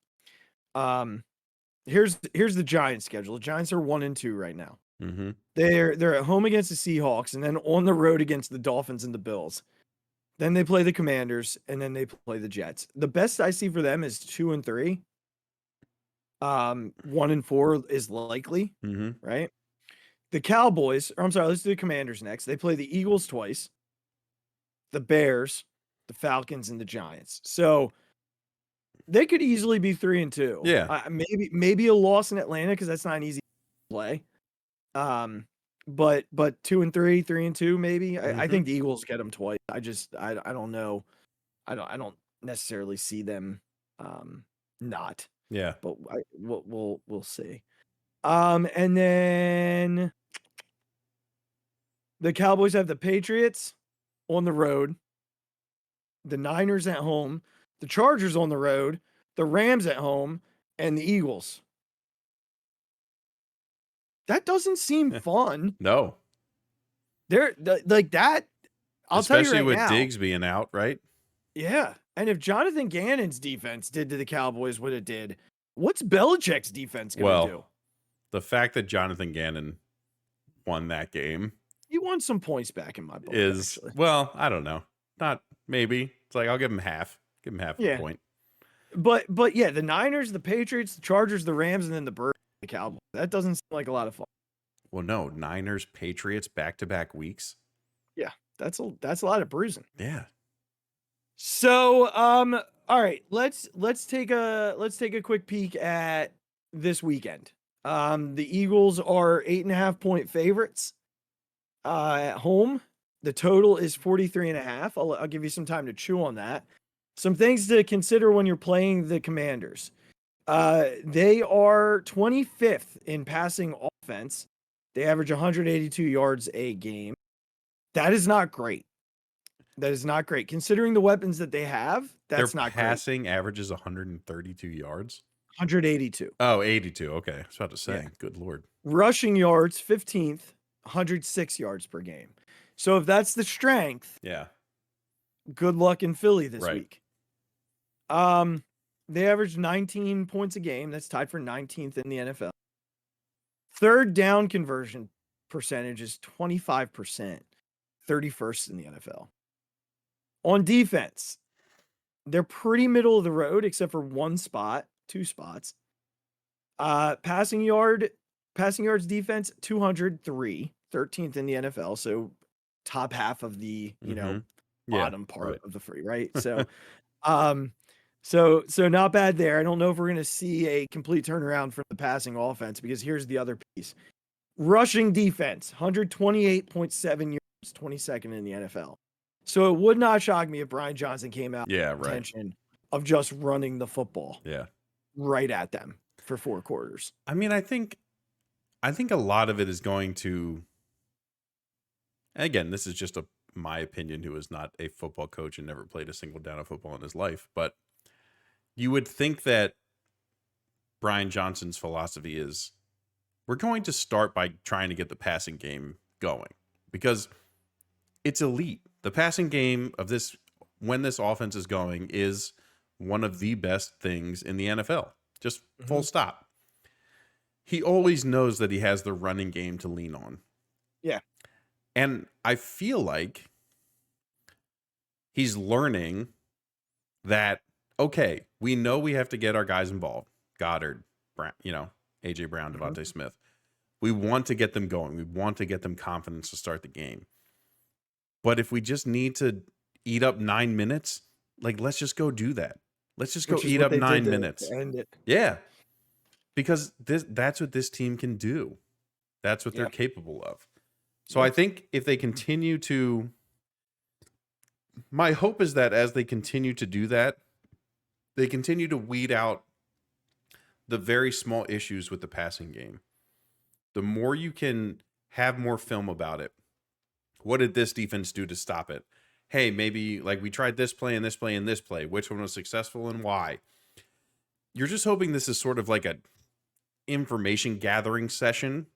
Here's the Giants schedule. The Giants are 1-2 right now. Mm-hmm. They're at home against the Seahawks and then on the road against the Dolphins and the Bills. Then they play the Commanders, and then they play the Jets. The best I see for them is 2-3. 1-4 is likely, right? The Cowboys, or I'm sorry, let's do the Commanders next. They play the Eagles twice, the Bears, the Falcons, and the Giants. So they could easily be 3-2. Yeah. Maybe a loss in Atlanta because that's not an easy play. But 2-3, 3-2, maybe. I think the Eagles get them twice. I don't know. I don't necessarily see them not. Yeah. But we'll see. And then the Cowboys have the Patriots on the road, the Niners at home, the Chargers on the road, the Rams at home, and the Eagles. That doesn't seem fun. No. They're like that. I'll Especially tell you right with now. Diggs being out, right? Yeah. And if Jonathan Gannon's defense did to the Cowboys what it did, what's Belichick's defense going to do? The fact that Jonathan Gannon won that game, He won some points back in my book. is, actually. well, I don't know. Not maybe. It's like, I'll give him half. Give him half a point. But yeah, the Niners, the Patriots, the Chargers, the Rams, and then the Birds, the Cowboys. That doesn't seem like a lot of fun. Well, no, Niners, Patriots, back-to-back weeks. Yeah, that's a lot of bruising. Yeah. So, all right, let's take a quick peek at this weekend. The Eagles are 8.5-point favorites at home. The total is 43.5. I'll give you some time to chew on that. Some things to consider when you're playing the Commanders. They are 25th in passing offense. They average 182 yards a game. That is not great. That is not great. Considering the weapons that they have, that's not great. Their passing averages 132 yards. 182. Oh, 82. Okay. I was about to say, Yeah. good Lord. Rushing yards, 15th, 106 yards per game. So if that's the strength, Yeah. good luck in Philly this Right. week. They average 19 points a game. That's tied for 19th in the NFL. Third down conversion percentage is 25%, 31st in the NFL. On defense, they're pretty middle of the road except for one spot. 2 spots. Passing yards defense 203, 13th in the NFL. So top half of the, bottom part of the free, right? So, so not bad there. I don't know if we're going to see a complete turnaround from the passing offense, because here's the other piece. Rushing defense, 128.7 yards, 22nd in the NFL. So it would not shock me if Brian Johnson came out with intention of just running the football right at them for 4 quarters. I mean, I think a lot of it is going to, again, this is just my opinion, who is not a football coach and never played a single down of football in his life, but you would think that Brian Johnson's philosophy is, we're going to start by trying to get the passing game going, because it's elite. The passing game of this, when this offense is going, is one of the best things in the NFL. Just full stop. He always knows that he has the running game to lean on. Yeah. And I feel like he's learning that, okay, we know we have to get our guys involved. Goddard, Brown, AJ Brown, Devontae Smith. We want to get them going. We want to get them confidence to start the game. But if we just need to eat up 9 minutes, like, let's just go do that. Let's just go eat up 9 minutes. Yeah. Because that's what this team can do. That's what they're capable of. So I think if they continue to, my hope is that as they continue to do that, they continue to weed out the very small issues with the passing game. The more you can have more film about it. What did this defense do to stop it? Hey, maybe like we tried this play and this play and this play. Which one was successful and why? You're just hoping this is sort of like a information gathering session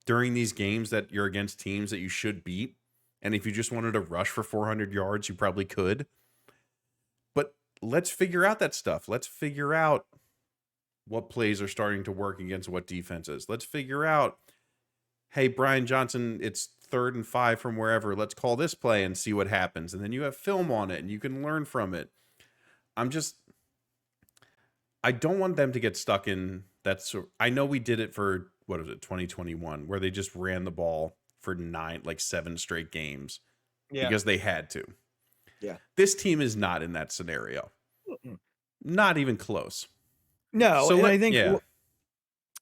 during these games that you're against teams that you should beat. And if you just wanted to rush for 400 yards, you probably could. But let's figure out that stuff. Let's figure out what plays are starting to work against what defenses. Let's figure out, hey, Brian Johnson, it's 3rd and 5 from wherever. Let's call this play and see what happens. And then you have film on it and you can learn from it. I don't want them to get stuck in that. I know we did it for, 2021, where they just ran the ball for 7 straight games because they had to. Yeah. This team is not in that scenario. Not even close. No. So I think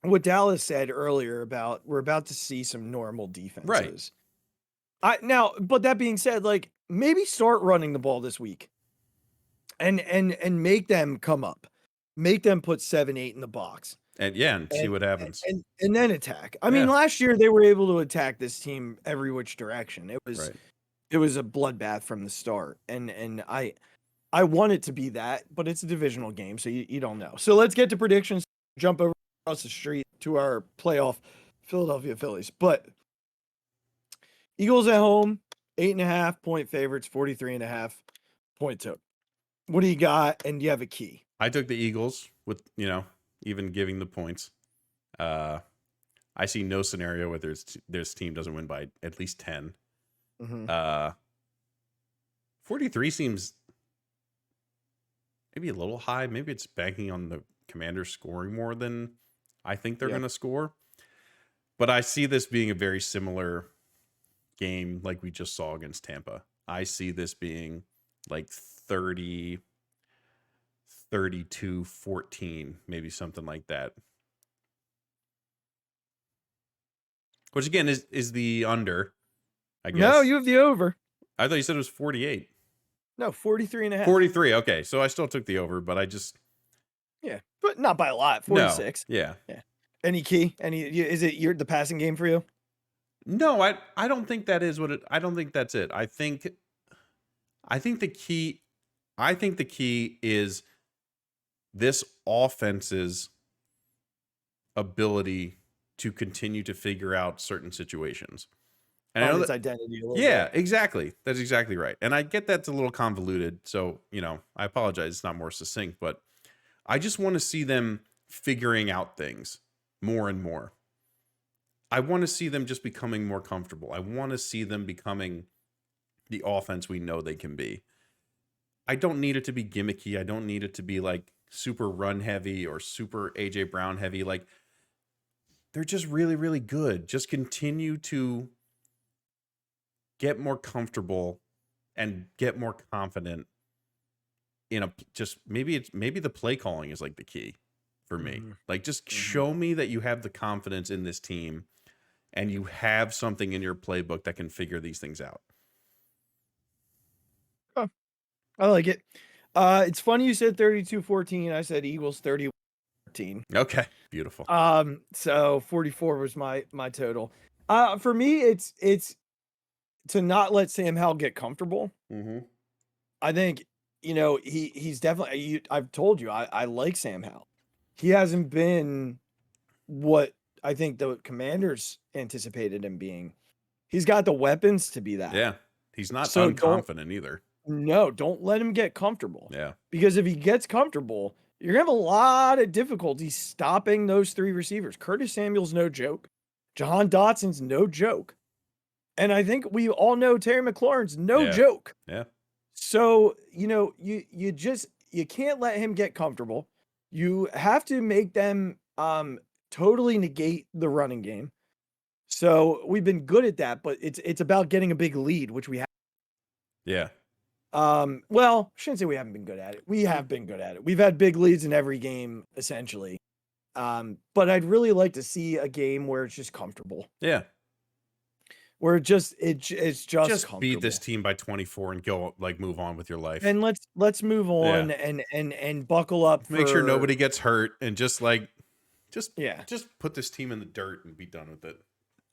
what Dallas said earlier about we're about to see some normal defenses. Right. But that being said, like, maybe start running the ball this week and make them come up, make them put 7-8 in the box. And see what happens. And then attack. I mean, last year they were able to attack this team every which direction. It was a bloodbath from the start. And I want it to be that, but it's a divisional game, so you don't know. So let's get to predictions. Jump over across the street to our playoff Philadelphia Phillies. But Eagles at home, 8.5 point favorites, 43.5 point total. What do you got? And do you have a key? I took the Eagles with, even giving the points. I see no scenario where this team doesn't win by at least 10. 43 seems maybe a little high. Maybe it's banking on the Commanders scoring more than I think they're going to score. But I see this being a very similar game like we just saw against Tampa. I see this being like 30, 32, 14, maybe something like that. Which again is the under, I guess. No, you have the over. I thought you said it was 48. No, 43.5. 43. Okay. So I still took the over, but I just. Yeah, but not by a lot. 46. No. Yeah. Any key? Is it the passing game for you? No, I don't think that is what it. I don't think that's it. I think the key is this offense's ability to continue to figure out certain situations. And I know its identity a little bit. bit. Exactly. That's exactly right. And I get that's a little convoluted, so I apologize. It's not more succinct, but I just want to see them figuring out things more and more. I want to see them just becoming more comfortable. I want to see them becoming the offense we know they can be. I don't need it to be gimmicky. I don't need it to be like super run heavy or super AJ Brown heavy. Like, they're just really, really good. Just continue to get more comfortable and get more confident in a just maybe the play calling is like the key for me. Like, just show me that you have the confidence in this team and you have something in your playbook that can figure these things out. Oh, I like it. It's funny you said 32-14. I said Eagles 31-14. Okay, beautiful. So 44 was my total. For me, it's to not let Sam Howell get comfortable. I think, he's definitely, I've told you, I like Sam Howell. He hasn't been what I think the Commanders anticipated him being. He's got the weapons to be that. Yeah. He's not So unconfident either. No, don't let him get comfortable. Yeah. Because if he gets comfortable, you're going to have a lot of difficulty stopping those three receivers. Curtis Samuel's no joke. Jahan Dotson's no joke. And I think we all know Terry McLaurin's no joke. Yeah. So, you can't let him get comfortable. You have to make them totally negate the running game. So we've been good at that, but it's about getting a big lead, which we have. Yeah. Well, I shouldn't say we haven't been good at it. We have been good at it. We've had big leads in every game, essentially. But I'd really like to see a game where it's just comfortable. Yeah. Where it's just beat this team by 24 and go, like, move on with your life. And let's move on and buckle up. Make sure nobody gets hurt and just put this team in the dirt and be done with it.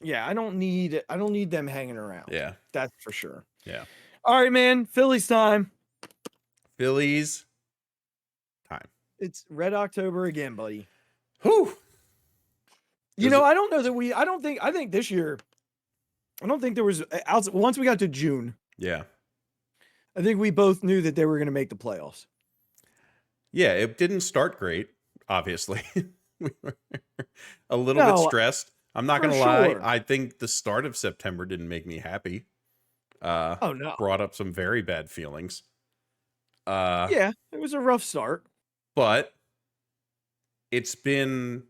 Yeah, I don't need them hanging around. Yeah. That's for sure. Yeah. All right, man. Phillies time. Phillies time. It's Red October again, buddy. Whew. I think this year, I don't think there was, once we got to June. Yeah. I think we both knew that they were going to make the playoffs. Yeah, it didn't start great, obviously. We were a little bit stressed. I'm not going to lie. Sure. I think the start of September didn't make me happy. No. Brought up some very bad feelings. Yeah, it was a rough start. But it's been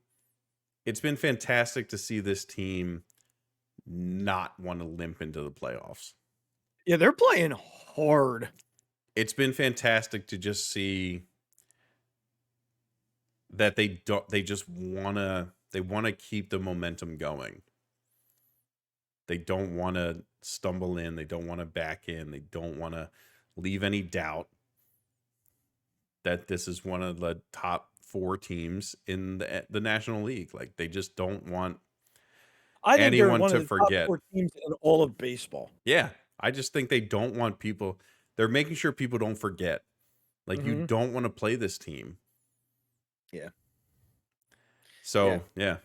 fantastic to see this team not want to limp into the playoffs. Yeah, they're playing hard. It's been fantastic to just see that they just want to keep the momentum going. They don't want to stumble in, they don't want to back in, they don't want to leave any doubt that this is one of the top 4 teams in the National League. Like, they just don't want anyone to forget. Top 4 teams in all of baseball. Yeah, I just think they don't want people. They're making sure people don't forget. Like, you don't want to play this team. Yeah. So yeah.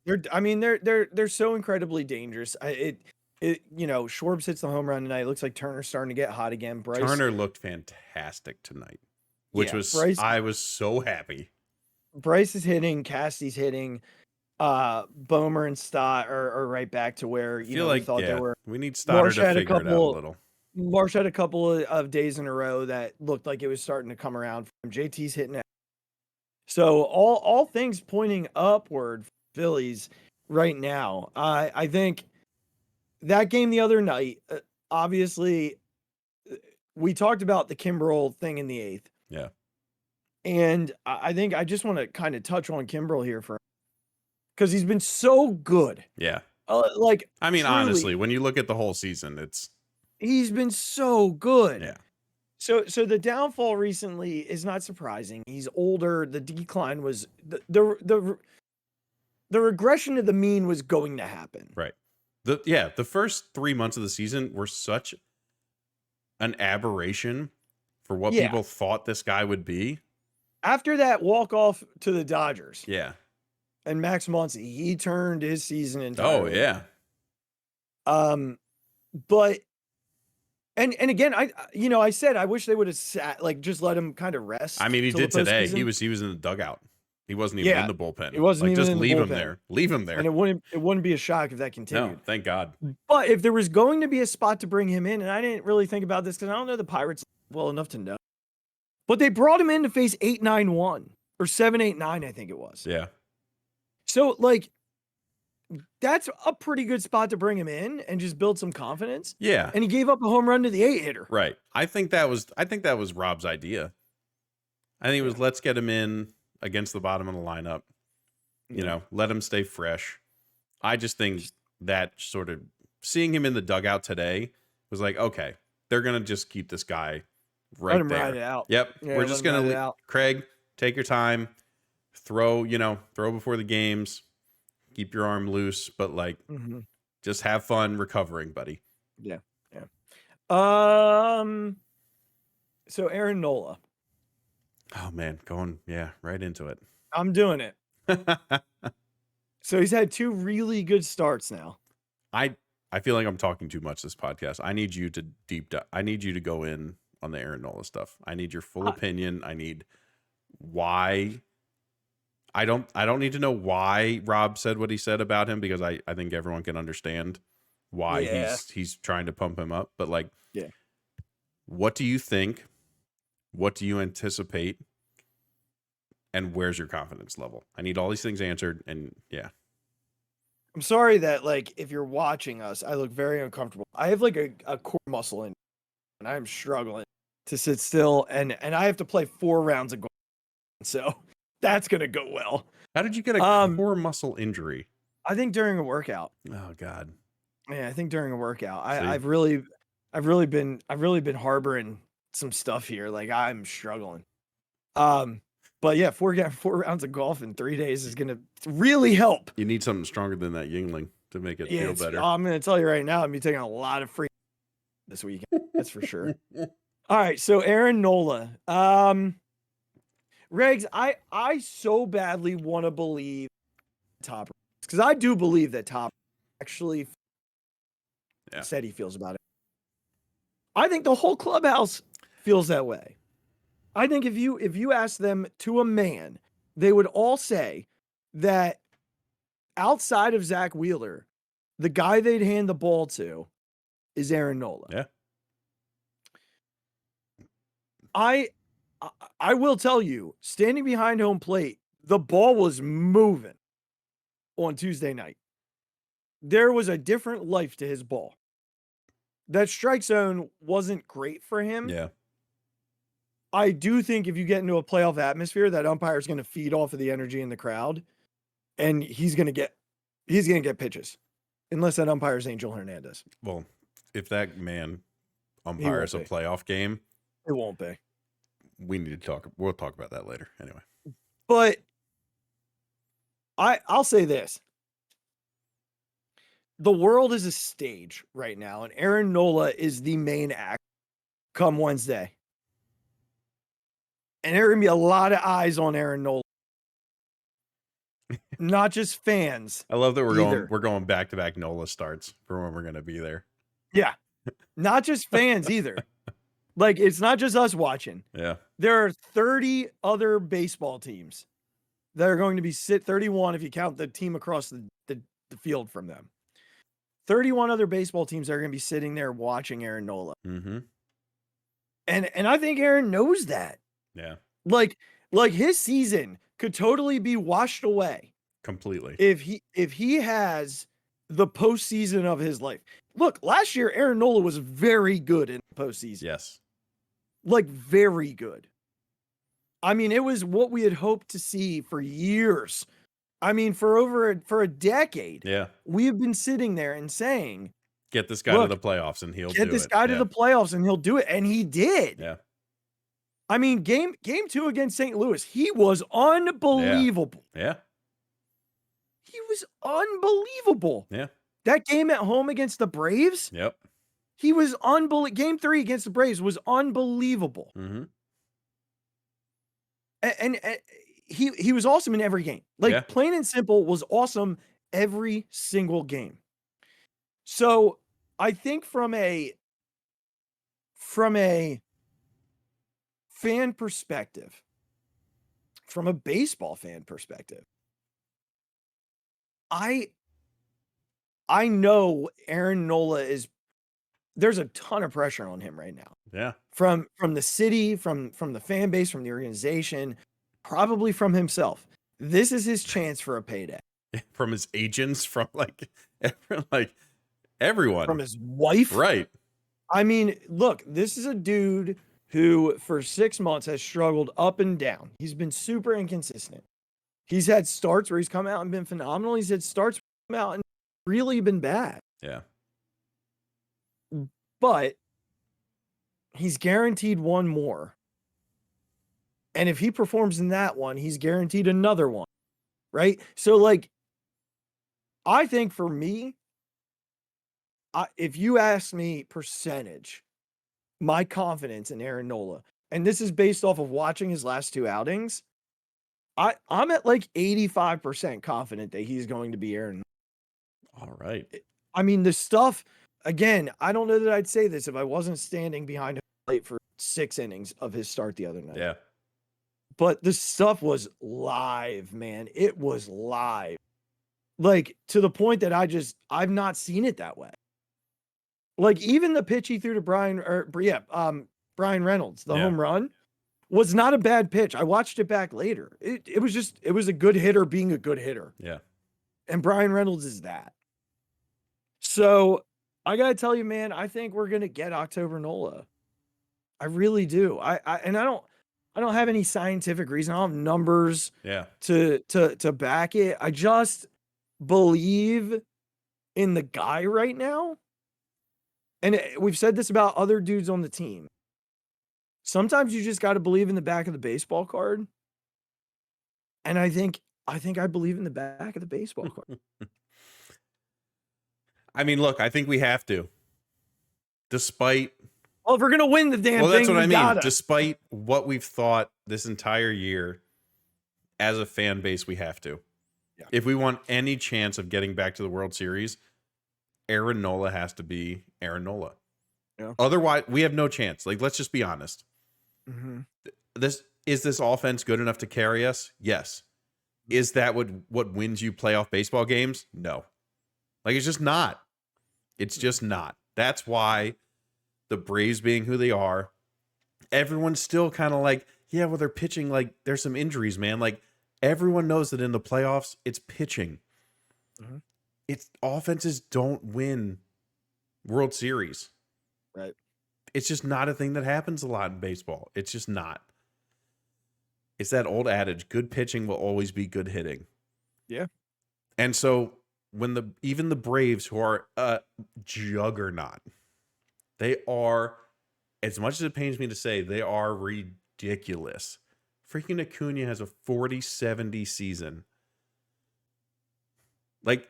They're so incredibly dangerous. Schwartz hits the home run tonight. It looks like Turner's starting to get hot again. Turner looked fantastic tonight, which was Bryce, I was so happy. Bryce is hitting, Cassidy's hitting. Bomer and Stott are right back to where we thought they were. We need Stoddard to figure it out a little. Marsh had a couple of days in a row that looked like it was starting to come around for him. JT's hitting it. So all things pointing upward for Phillies right now. I think that game the other night, obviously, we talked about the Kimbrel thing in the 8th. Yeah. And I think I just want to kind of touch on Kimbrel here because he's been so good. Yeah. Truly, honestly, when you look at the whole season, he's been so good. Yeah. So the downfall recently is not surprising. He's older. The decline was the regression to the mean was going to happen. Right. The first 3 months of the season were such an aberration for what people thought this guy would be. After that walk-off to the Dodgers. Yeah. And Max Muncy, he turned his season entirely. Oh, yeah. But and again, I said I wish they would have sat, just let him kind of rest. I mean, he did today. He was in the dugout. He wasn't even in the bullpen. He wasn't even just in the leave bullpen. him there. Leave him there. And it wouldn't be a shock if that continued. No, thank God. But if there was going to be a spot to bring him in, and I didn't really think about this because I don't know the Pirates well enough to know. But they brought him in to face 8-9-1 or 7-8-9, I think it was. Yeah. So, like, that's a pretty good spot to bring him in and just build some confidence. Yeah. And he gave up a home run to the 8-hitter. Right. I think that was Rob's idea. I think it was let's get him in against the bottom of the lineup. You know, let him stay fresh. I just think that sort of seeing him in the dugout today was like, okay, they're gonna just keep this guy right Let him there. ride it out. Yep. Yeah, We're just gonna Craig, take your time, throw before the games, keep your arm loose, but like just have fun recovering, buddy. Yeah. Yeah. So Aaron Nola. Oh man, going right into it. I'm doing it. So he's had 2 really good starts now. I feel like I'm talking too much this podcast. I need you to deep dive. I need you to go in on the Aaron Nola stuff. I need your full opinion. I need why. I don't need to know why Rob said what he said about him, because I think everyone can understand why he's trying to pump him up. But like, what do you think? What do you anticipate? And where's your confidence level? I need all these things answered. And I'm sorry that, like, if you're watching us, I look very uncomfortable. I have like a core muscle in, and I'm struggling to sit still, and I have to play 4 rounds of golf, so that's gonna go well. How did you get a core muscle injury? I think during a workout. Oh God. Yeah, I think during a workout. I've really been harboring some stuff here. Like, I'm struggling. But yeah, 4 rounds of golf in 3 days is gonna really help. You need something stronger than that Yingling to make it feel better. I'm gonna tell you right now, I'm gonna be taking a lot of free this weekend. That's for sure. All right, so Aaron Nola. Regz, I so badly want to believe Top, because I do believe that Top actually said he feels about it. I think the whole clubhouse feels that way. I think if you ask them to a man, they would all say that outside of Zach Wheeler, the guy they'd hand the ball to is Aaron Nola. Yeah. I will tell you, standing behind home plate, the ball was moving on Tuesday night. There was a different life to his ball. That strike zone wasn't great for him. Yeah. I do think if you get into a playoff atmosphere, that umpire is going to feed off of the energy in the crowd, and he's going to get pitches, unless that umpire is Angel Hernandez. Well, if that man umpires a playoff game, it won't be. We need to talk. We'll talk about that later. Anyway, but I'll say this: the world is a stage right now, and Aaron Nola is the main act come Wednesday. And there are going to be a lot of eyes on Aaron Nola. Not just fans. I love that we're going back-to-back Nola starts for when we're going to be there. Yeah. Not just fans either. Like, it's not just us watching. Yeah. There are 30 other baseball teams that are going to be 31 if you count the team across the field from them. 31 other baseball teams that are going to be sitting there watching Aaron Nola. Mm-hmm. And I think Aaron knows that. Yeah. Like his season could totally be washed away completely if he has the postseason of his life. Look, last year Aaron Nola was very good in the postseason. Yes. Like, very good. I mean, it was what we had hoped to see for years. I mean, for a decade. Yeah. We have been sitting there and saying, get this guy to the playoffs and he'll do it. Get this guy to the playoffs and he'll do it. And he did. Yeah. I mean, game 2 against St. Louis, he was unbelievable. Yeah. He was unbelievable. Yeah. That game at home against the Braves. Yep. He was unbelievable. Game 3 against the Braves was unbelievable. Mm-hmm. And he was awesome in every game. Like, plain and simple, was awesome every single game. So I think from a fan perspective, from a baseball fan perspective, I know Aaron Nola is there's a ton of pressure on him right now. Yeah. From the city, from the fan base, from the organization, probably from himself. This is his chance for a payday. From his agents, from like everyone. From his wife. Right. I mean, look, this is a dude who for 6 months has struggled up and down. He's been super inconsistent. He's had starts where he's come out and been phenomenal. He's had starts where he's come out and really been bad. Yeah. But he's guaranteed one more. And if he performs in that one, he's guaranteed another one. Right? So, like, I think for me, if you ask me percentage, my confidence in Aaron Nola, and this is based off of watching his last 2 outings, I'm at like 85% confident that he's going to be Aaron Nola. All right. I mean, the stuff, again, I don't know that I'd say this if I wasn't standing behind him plate for 6 innings of his start the other night. Yeah. But the stuff was live, man. It was live. Like, to the point that I've not seen it that way. Like, even the pitch he threw to Brian Reynolds, the home run, was not a bad pitch. I watched it back later. It was a good hitter being a good hitter. Yeah. And Brian Reynolds is that. So I gotta tell you, man, I think we're gonna get October Nola. I really do. I don't have any scientific reason. I don't have numbers to back it. I just believe in the guy right now. And we've said this about other dudes on the team. Sometimes you just got to believe in the back of the baseball card. And I think I believe in the back of the baseball card. I mean, look, I think we have to. Despite well, if we're gonna win the damn thing, that's what I mean. Gotta. Despite what we've thought this entire year, as a fan base, we have to. Yeah. If we want any chance of getting back to the World Series, Aaron Nola has to be Aaron Nola. Yeah. Otherwise, we have no chance. Like, let's just be honest. Mm-hmm. Is this offense good enough to carry us? Yes. Is that what wins you playoff baseball games? No. Like, it's just not. It's just not. That's why the Braves being who they are, everyone's still kind of like, yeah, well, they're pitching, like, there's some injuries, man. Like, everyone knows that in the playoffs, it's pitching. Mm-hmm. It's offenses don't win World Series. Right. It's just not a thing that happens a lot in baseball. It's just not. It's that old adage, good pitching will always be good hitting. Yeah. And so when even the Braves, who are a juggernaut, they are, as much as it pains me to say, they are ridiculous. Freaking Acuna has a 40-70 season. Like,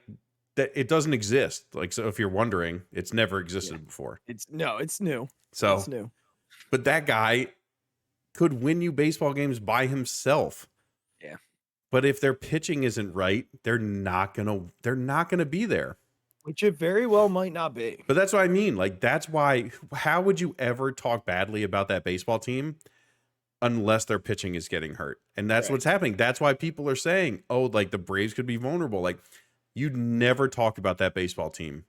that it doesn't exist. Like, so if you're wondering, it's never existed before. It's new. So it's new. But that guy could win you baseball games by himself. Yeah. But if their pitching isn't right, they're not gonna be there. Which it very well might not be. But that's what I mean. Like, that's why, how would you ever talk badly about that baseball team unless their pitching is getting hurt? And that's what's happening. That's why people are saying, oh, like, the Braves could be vulnerable. Like, you'd never talk about that baseball team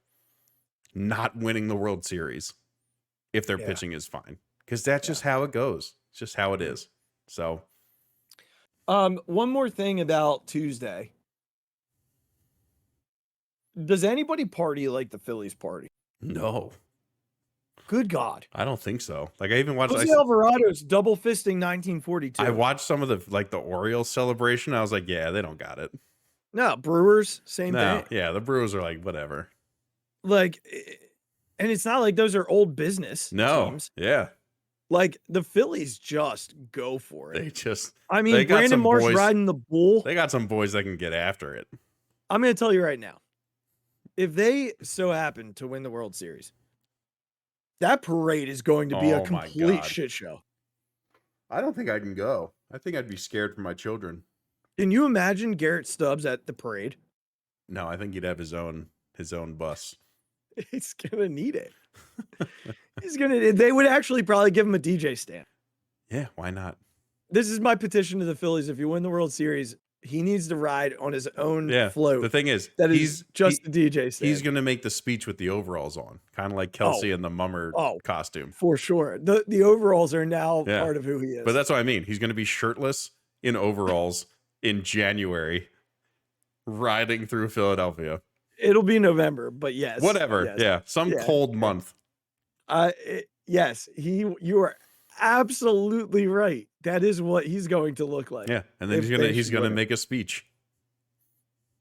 not winning the World Series if their pitching is fine. Because that's just how it goes. It's just how it is. So. One more thing about Tuesday. Does anybody party like the Phillies party? No. Good God. I don't think so. Like, I even watched Jose Alvarado's double fisting 1942. I watched some of the Orioles celebration. I was like, yeah, they don't got it. No, Brewers, same thing. Yeah, the Brewers are like, whatever. Like, and it's not like those are old business teams. Yeah. Like, the Phillies just go for it. They just, I mean, Brandon Marsh riding the bull. They got some boys that can get after it. I'm going to tell you right now. If they so happen to win the World Series, that parade is going to be a complete shit show. I don't think I can go. I think I'd be scared for my children. Can you imagine Garrett Stubbs at the parade? No, I think he'd have his own bus. He's gonna need it. They would actually probably give him a DJ stand. Yeah, why not? This is my petition to the Phillies. If you win the World Series, He needs to ride on his own Yeah. float. The thing is, that is just the DJ stand. He's going to make the speech with the overalls on, kind of like Kelsey in the Mummer costume. For sure. The overalls are now part of who he is. But that's what I mean. He's going to be shirtless in overalls in January, riding through Philadelphia. It'll be November, but yes. Whatever. Yes. Yeah. Some cold month. Yes. You are absolutely right. That is what he's going to look like. Yeah. And then he's gonna make a speech.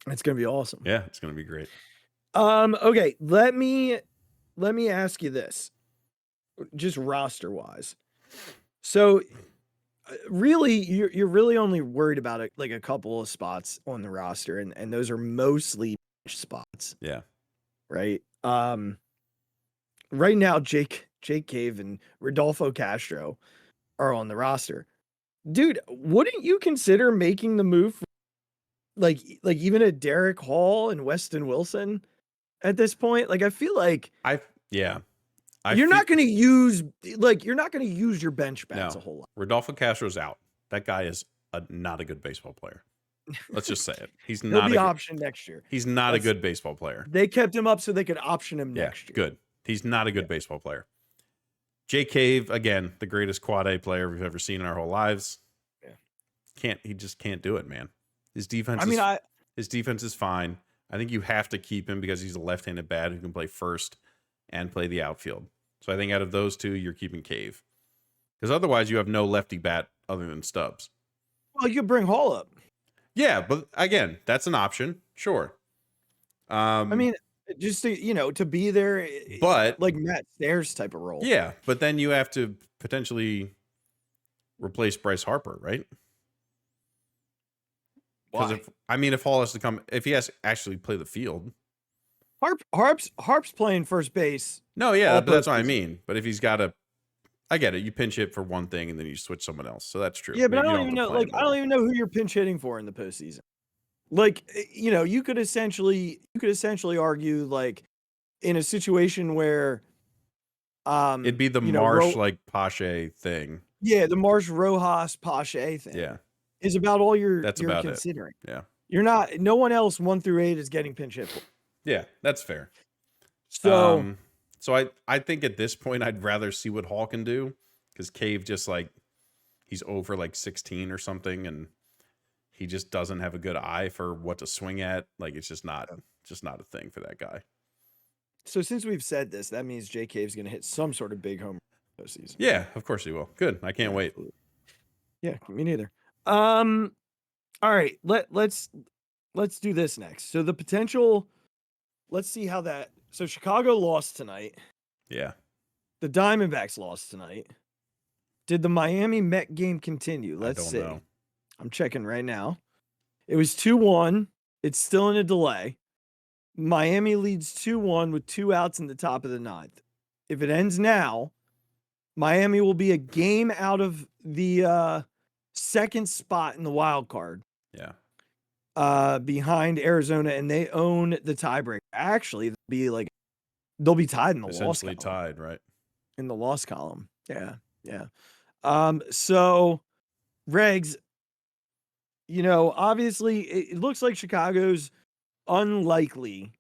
It's gonna be awesome. Yeah, it's gonna be great. Okay, let me ask you this, just roster wise. So really, you're really only worried about like a couple of spots on the roster, and those are mostly spots. Yeah. Right. Right now, Jake Cave and Rodolfo Castro are on the roster. Dude, wouldn't you consider making the move, like even a Derek Hall and Weston Wilson at this point? Like, I feel like you're not going to use your bench bats a whole lot. Rodolfo Castro's out. That guy is not a good baseball player. Let's just say it. He's He'll not be optioned next year. He's not a good baseball player. They kept him up so they could option him next year. Good. He's not a good baseball player. Jay Cave, again, the greatest quad A player we've ever seen in our whole lives. Yeah. He just can't do it, man. His defense his defense is fine. I think you have to keep him because he's a left-handed bat who can play first and play the outfield. So I think out of those two, you're keeping Cave. Because otherwise you have no lefty bat other than Stubbs. Well, you could bring Hall up. Yeah, but again, that's an option. Sure. I mean, just to be there, but like Matt Stairs type of role. Yeah, but then you have to potentially replace Bryce Harper, right? Because if Hall has to come, if he has to actually play the field, Harp's playing first base. No, yeah, but that's what I mean. But if he's got to, I get it. You pinch hit for one thing and then you switch someone else, so that's true. Yeah, but I don't even know. Like, I don't even know who you're pinch hitting for in the postseason. Like, you could essentially argue, like, in a situation where it'd be the Marsh Pache thing. Yeah, the Marsh Rojas Pache thing. Yeah. Is about all you're about considering. It. Yeah. You're not, no one else 1 through 8 is getting pinch hit for. Yeah, that's fair. So I think at this point I'd rather see what Hall can do, because Cave just he's over 16 or something, and he just doesn't have a good eye for what to swing at. Like, it's just not a thing for that guy. So since we've said this, that means Jay Cave's going to hit some sort of big home run postseason. Yeah, of course he will. Good. I can't wait. Yeah, me neither. All right, let's do this next. So the potential, let's see how that. So Chicago lost tonight. Yeah. The Diamondbacks lost tonight. Did the Miami Met game continue? Let's see. Know. I'm checking right now. It was 2-1. It's still in a delay. Miami leads 2-1 with 2 outs in the top of the 9th. If it ends now, Miami will be a game out of the second spot in the wild card. Yeah. Behind Arizona, and they own the tiebreaker. Actually, they'll be tied in the loss column. Essentially tied, right? In the loss column. Yeah. Yeah. So Regz, obviously it looks like Chicago's unlikely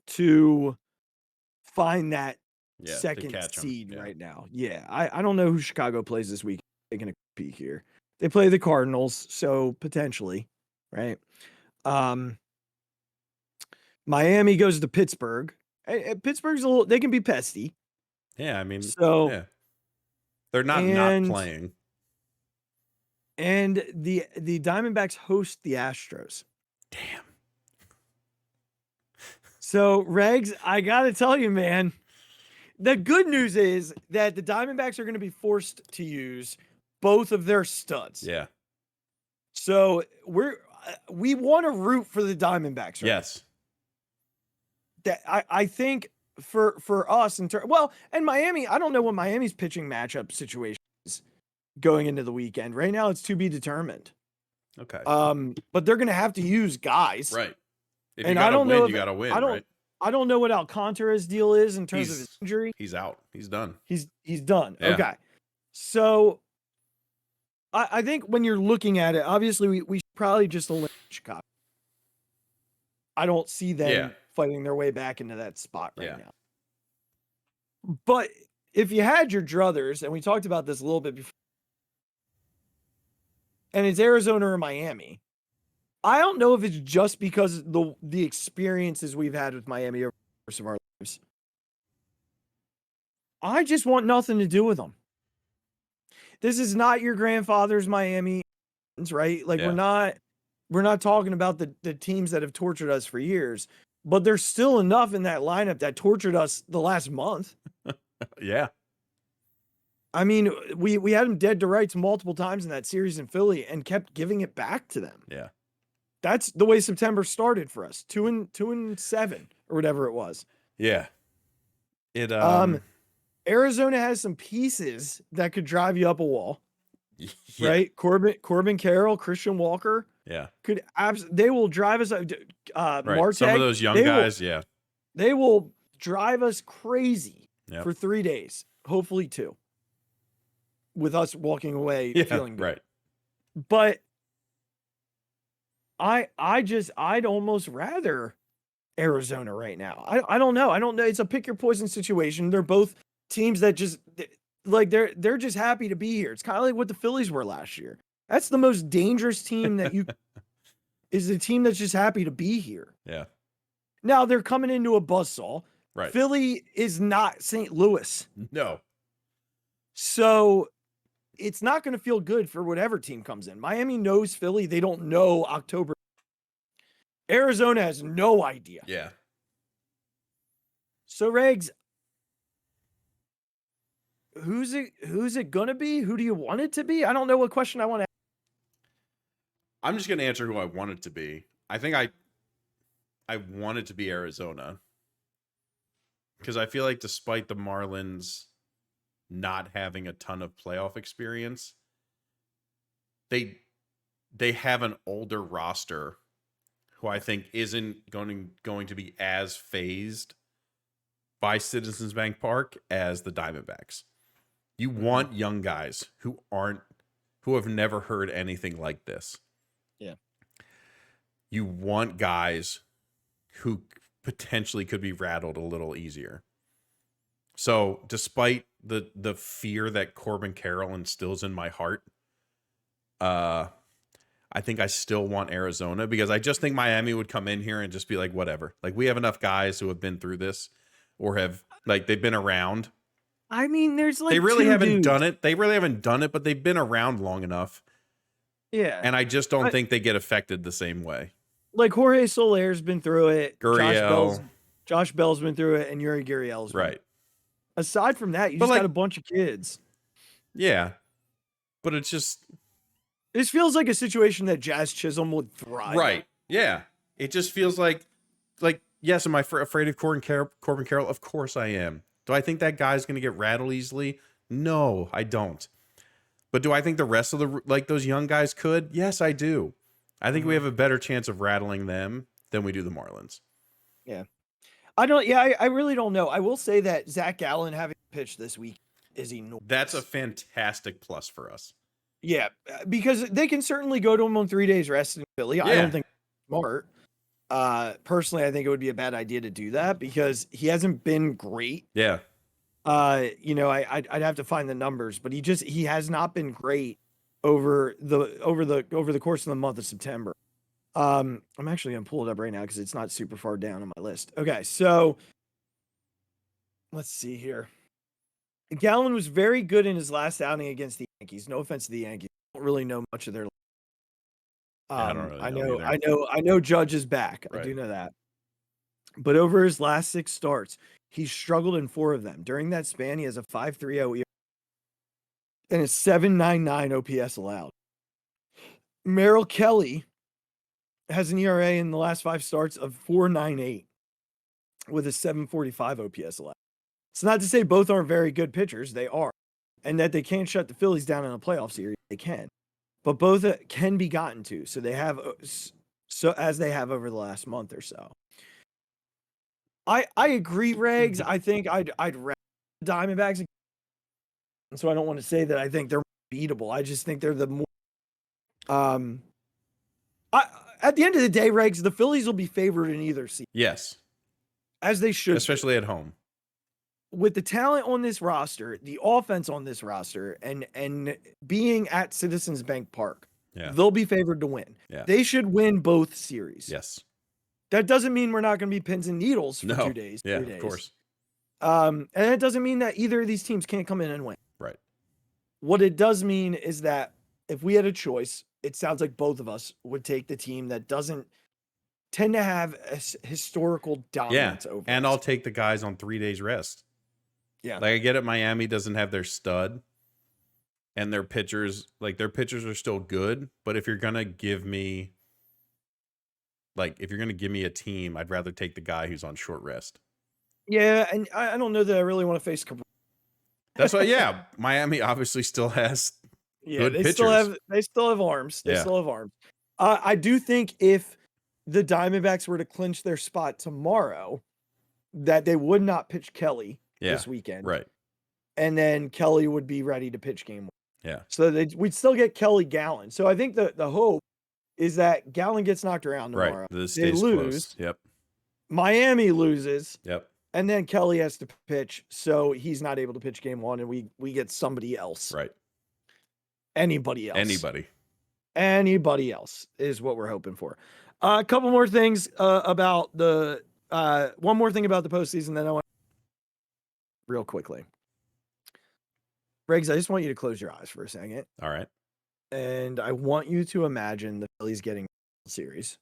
to find that second seed right now. Yeah. I don't know who Chicago plays this week. Taking a peek here. They play the Cardinals, so potentially, right? Miami goes to Pittsburgh. Pittsburgh's they can be pesty. Yeah, I mean, so they're not playing. And the Diamondbacks host the Astros. Damn. So, Regz, I got to tell you, man, the good news is that the Diamondbacks are going to be forced to use both of their studs. Yeah. So we want to root for the Diamondbacks. Right? Yes. That I think for us and Miami, I don't know what Miami's pitching matchup situation is going into the weekend. Right now, it's to be determined. Okay. But they're going to have to use guys. Right. If and you I don't win, know. You got to win. Right? I don't know what Alcantara's deal is in terms of his injury. He's out. He's done. He's done. Yeah. Okay. So I think when you're looking at it, obviously we probably just a Chicago. I don't see them Yeah. fighting their way back into that spot right Yeah. now. But if you had your druthers, and we talked about this a little bit before, and it's Arizona or Miami, I don't know if it's just because the experiences we've had with Miami over the course of our lives. I just want nothing to do with them. This is not your grandfather's Miami, right? Like we're not talking about the teams that have tortured us for years, but there's still enough in that lineup that tortured us the last month. Yeah. I mean, we had them dead to rights multiple times in that series in Philly and kept giving it back to them. Yeah. That's the way September started for us. 2-7 or whatever it was. Yeah. It Arizona has some pieces that could drive you up a wall. Yeah. Right? Corbin Carroll, Christian Walker. Yeah. They will drive us Right. Marte, Some of those young guys, yeah. They will drive us crazy Yep. for 3 days, hopefully 2. With us walking away feeling good. Right. But I'd almost rather Arizona right now. I don't know. I don't know. It's a pick your poison situation. They're both teams that just like they're just happy to be here. It's kind of like what the Phillies were last year. That's the most dangerous team that you is the team that's just happy to be here. Yeah. Now they're coming into a buzzsaw. Right. Philly is not St. Louis. No. So it's not going to feel good for whatever team comes in. Miami knows Philly. They don't know October. Arizona has no idea. Yeah. So Regz, who's it going to be? Who do you want it to be? I don't know what question I want to ask. I'm just going to answer who I want it to be. I think I want it to be Arizona. Because I feel like despite the Marlins not having a ton of playoff experience, they have an older roster who I think isn't going to be as phased by Citizens Bank Park as the Diamondbacks. You want young guys who have never heard anything like this. Yeah. You want guys who potentially could be rattled a little easier. So despite the fear that Corbin Carroll instills in my heart, I think I still want Arizona because I just think Miami would come in here and just be like, whatever. Like we have enough guys who have been through this or have like they've been around. I mean, there's like they really haven't done it. They really haven't done it, but they've been around long enough. Yeah. And I just don't think they get affected the same way. Like Jorge Soler's been through it. Gurriel. Josh Bell's been through it, and Yuri Gurriel's been. Right. Aside from that, you just got a bunch of kids. Yeah. But it's just this feels like a situation that Jazz Chisholm would thrive. Right. Yeah. It just feels like yes, am I afraid of Corbin Carroll? Of course I am. Do I think that guy's going to get rattled easily? No, I don't. But do I think the rest of those young guys could? Yes, I do. I think we have a better chance of rattling them than we do the Marlins. Yeah. I really don't know. I will say that Zach Gallen having pitched this week is enormous. That's a fantastic plus for us. Yeah, because they can certainly go to him on 3 days rest in Philly. Yeah. I don't think it's smart. Personally, I think it would be a bad idea to do that because he hasn't been great. Yeah. I'd have to find the numbers, but he has not been great over the course of the month of September. I'm actually gonna pull it up right now because it's not super far down on my list. Okay, so let's see here. Gallen was very good in his last outing against the Yankees. No offense to the Yankees, I don't really know much of their. I don't really I know Judge is back. Right. I do know that. But over his last 6 starts, he struggled in 4 of them. During that span, he has a 5.30 ERA and a 7.99 OPS allowed. Merrill Kelly has an ERA in the last 5 starts of 4.98 with a 7.45 OPS allowed. It's not to say both aren't very good pitchers. They are. And that they can't shut the Phillies down in a playoff series. They can. But both can be gotten to. So they have as they have over the last month or so. I agree, Regz. I think I'd rather the Diamondbacks. And so I don't want to say that I think they're beatable. I just think they're the more At the end of the day, Regs, the Phillies will be favored in either season. Yes. As they should. Especially at home. With the talent on this roster, the offense on this roster, and being at Citizens Bank Park, they'll be favored to win. Yeah. They should win both series. Yes. That doesn't mean we're not going to be pins and needles for 2 days. Yeah, 3 days. of course. And it doesn't mean that either of these teams can't come in and win. Right. What it does mean is that if we had a choice, it sounds like both of us would take the team that doesn't tend to have a historical dominance over and us. I'll take the guys on 3 days rest. Yeah. Like I get it, Miami doesn't have their stud and their pitchers are still good, but if you're going to give me a team, I'd rather take the guy who's on short rest. Yeah, and I don't know that I really want to face Cabrera. That's why, Miami obviously still has good pitchers. They still have arms. They still have arms. I do think if the Diamondbacks were to clinch their spot tomorrow, that they would not pitch Kelly this weekend. Right. And then Kelly would be ready to pitch game 1. Yeah. So we'd still get Kelly Gallen. So I think the hope is that Gallen gets knocked around tomorrow. Right. They lose. Close. Yep. Miami loses. Yep. And then Kelly has to pitch, so he's not able to pitch game 1, and we get somebody else. Right. Anybody else. Anybody else is what we're hoping for. A couple more things about the one more thing about the postseason that I want real quickly. Regz, I just want you to close your eyes for a second. All right. And I want you to imagine the Phillies getting the World Series.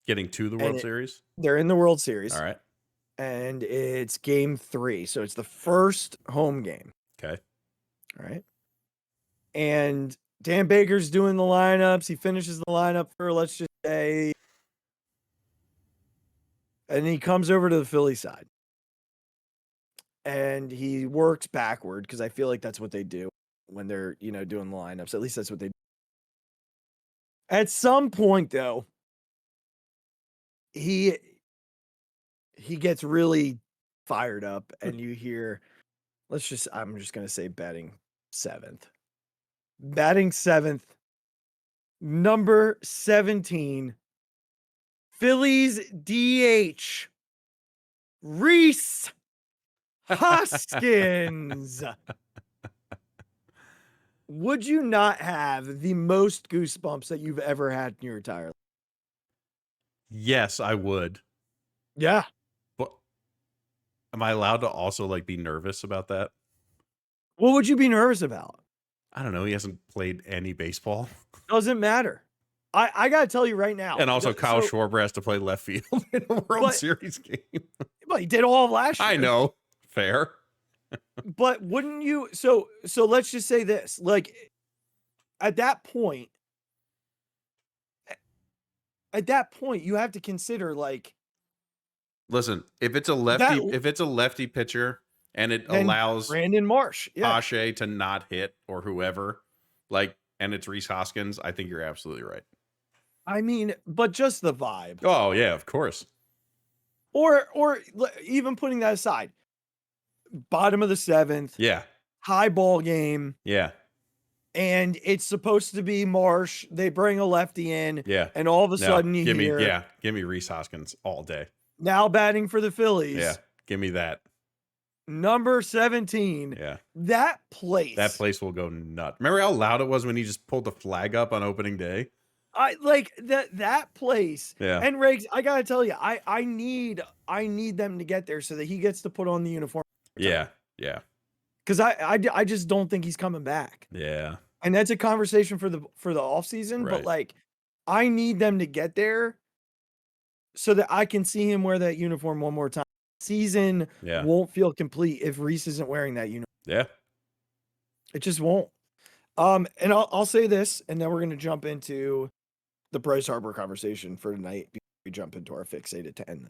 Getting to the World Series? They're in the World Series. All right. And it's game 3. So it's the first home game. Okay. All right. And Dan Baker's doing the lineups. He finishes the lineup for, let's just say, and he comes over to the Philly side. And he works backward because I feel like that's what they do when they're, doing the lineups. At least that's what they do. At some point, though, he gets really fired up, and you hear, I'm just going to say batting 7th. Batting 7th, number 17, Phillies DH, Rhys Hoskins. Would you not have the most goosebumps that you've ever had in your entire life? Yes, I would. Yeah. But am I allowed to also be nervous about that? What would you be nervous about? I don't know. He hasn't played any baseball. Doesn't matter. I got to tell you right now. And also Kyle Schwarber has to play left field in a World Series game. But he did all of last year. I know. Fair. But wouldn't you? So let's just say this. At that point, you have to consider listen, if it's a lefty pitcher and it allows Brandon Marsh, Pache to not hit or whoever, and it's Rhys Hoskins, I think you're absolutely right. I mean, but just the vibe. Oh yeah, of course. Or even putting that aside, bottom of the 7th. Yeah. High ball game. Yeah. And it's supposed to be Marsh. They bring a lefty in. Yeah. And all of a sudden give me Rhys Hoskins all day. Now batting for the Phillies. Yeah. Give me that. Number 17. Yeah. That place will go nuts. Remember how loud it was when he just pulled the flag up on opening day? I like that place. Yeah. And Regz, I gotta tell you, I need them to get there so that he gets to put on the uniform. Yeah. Yeah. Because I just don't think he's coming back. Yeah. And that's a conversation for the off season. Right. But I need them to get there so that I can see him wear that uniform one more time. Season won't feel complete if Rhys isn't wearing that uniform. Yeah. It just won't. And I'll say this, and then we're gonna jump into the Bryce Harper conversation for tonight before we jump into our Phixated 10.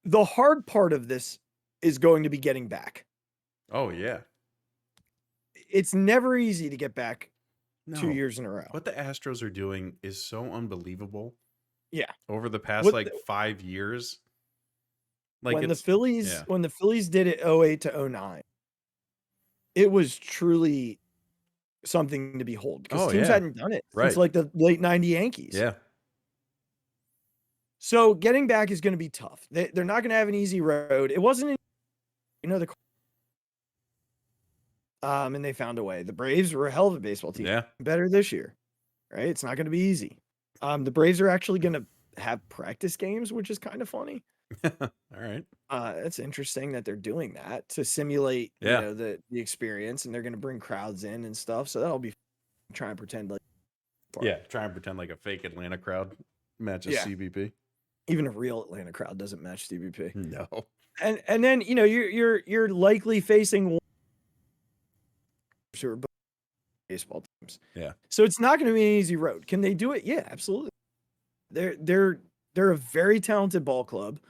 The hard part of this is going to be getting back. Oh, yeah. It's never easy to get back 2 years in a row. What the Astros are doing is so unbelievable. Yeah. Over the past 5 years. When the Phillies did it 08 to 09, it was truly something to behold because Oh, teams yeah. hadn't done it since Right. like the late 90 Yankees. Yeah. So getting back is going to be tough. They're not going to have an easy road. It wasn't, the and they found a way. The Braves were a hell of a baseball team. Yeah. Better this year, right? It's not going to be easy. The Braves are actually going to have practice games, which is kind of funny. All right. It's interesting that they're doing that to simulate, Yeah. the experience, and they're going to bring crowds in and stuff. So that'll be try and pretend like, Yeah. Try and pretend like a fake Atlanta crowd matches Yeah. CBP. even a real Atlanta crowd doesn't match CBP. No. And then you're likely facing who are both baseball teams. Yeah. So it's not going to be an easy road. Can they do it? Yeah, absolutely. They're a very talented ball club.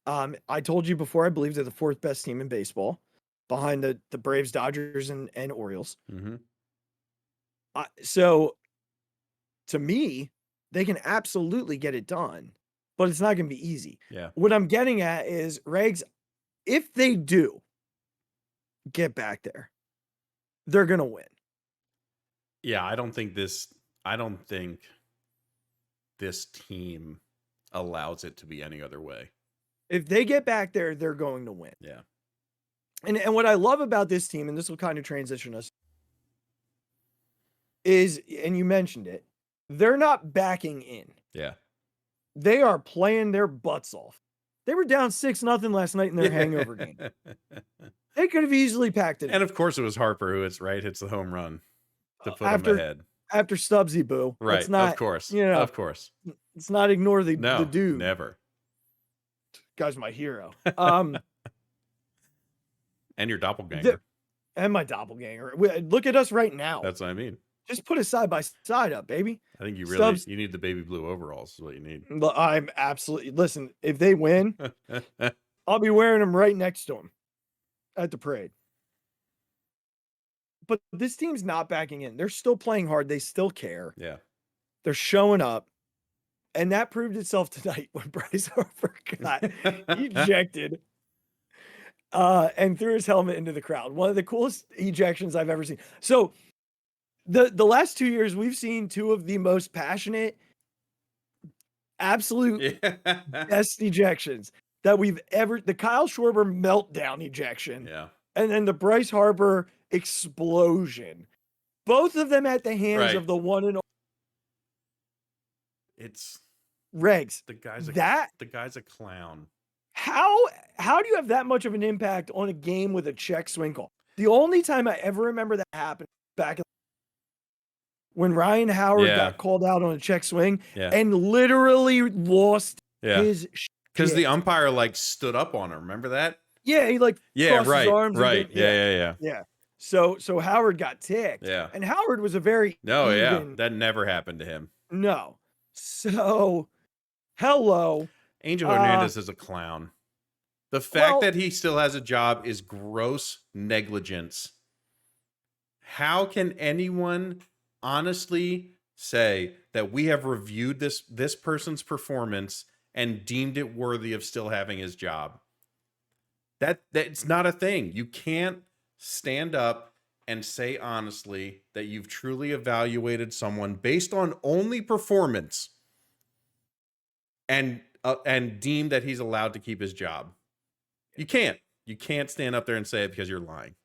I told you before, I believe they're the fourth best team in baseball, behind the Braves, Dodgers, and Orioles. Mm-hmm. So to me, they can absolutely get it done, but it's not going to be easy. Yeah. What I'm getting at is, Regz, if they do get back there, they're going to win. Yeah, I don't think this team allows it to be any other way. If they get back there, they're going to win. Yeah. And what I love about this team, and this will kind of transition us, is, and you mentioned it, they're not backing in. Yeah. They are playing their butts off. They were down 6-0 last night in their hangover game. They could have easily packed it. And of course it was Harper who hits the home run to put after, him ahead. After Stubbsy Boo. Right. It's not, of course. Of course. It's not ignore the dude. Never. Guy's my hero. And your doppelganger. And my doppelganger. Look at us right now. That's what I mean. Just put us side by side up, baby. I think you need the baby blue overalls is what you need. I'm absolutely, listen, if they win, I'll be wearing them right next to them at the parade. But this team's not backing in. They're still playing hard. They still care. Yeah. They're showing up. And that proved itself tonight when Bryce Harper got ejected and threw his helmet into the crowd. One of the coolest ejections I've ever seen. So the last 2 years, we've seen two of the most passionate, absolute best ejections that we've ever. The Kyle Schwarber meltdown ejection. Yeah. And then the Bryce Harper explosion. Both of them at the hands of the one and only. It's Regz. the guy's a clown. How do you have that much of an impact on a game with a check swing call? The only time I ever remember that happened back when Ryan Howard got called out on a check swing and literally lost his shit. Because the umpire stood up on him. Remember that? Yeah, he crossed his arms. Right. Yeah. So Howard got ticked. Yeah. And Howard was a very that never happened to him. No. So hello. Angel Hernandez is a clown. The fact that he still has a job is gross negligence. How can anyone honestly say that we have reviewed this person's performance and deemed it worthy of still having his job? That's not a thing. You can't stand up and say honestly that you've truly evaluated someone based on only performance and deem that he's allowed to keep his job. You can't stand up there and say it because you're lying.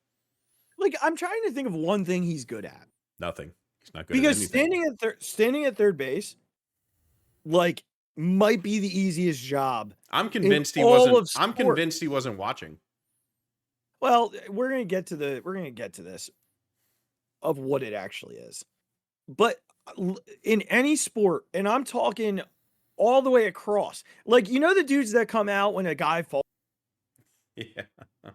I'm trying to think of one thing he's good at. Nothing. He's not good because at anything. standing at third base might be the easiest job. I'm convinced he wasn't watching. Well, we're going to get to this of what it actually is. But in any sport, and I'm talking all the way across, the dudes that come out when a guy falls. Yeah.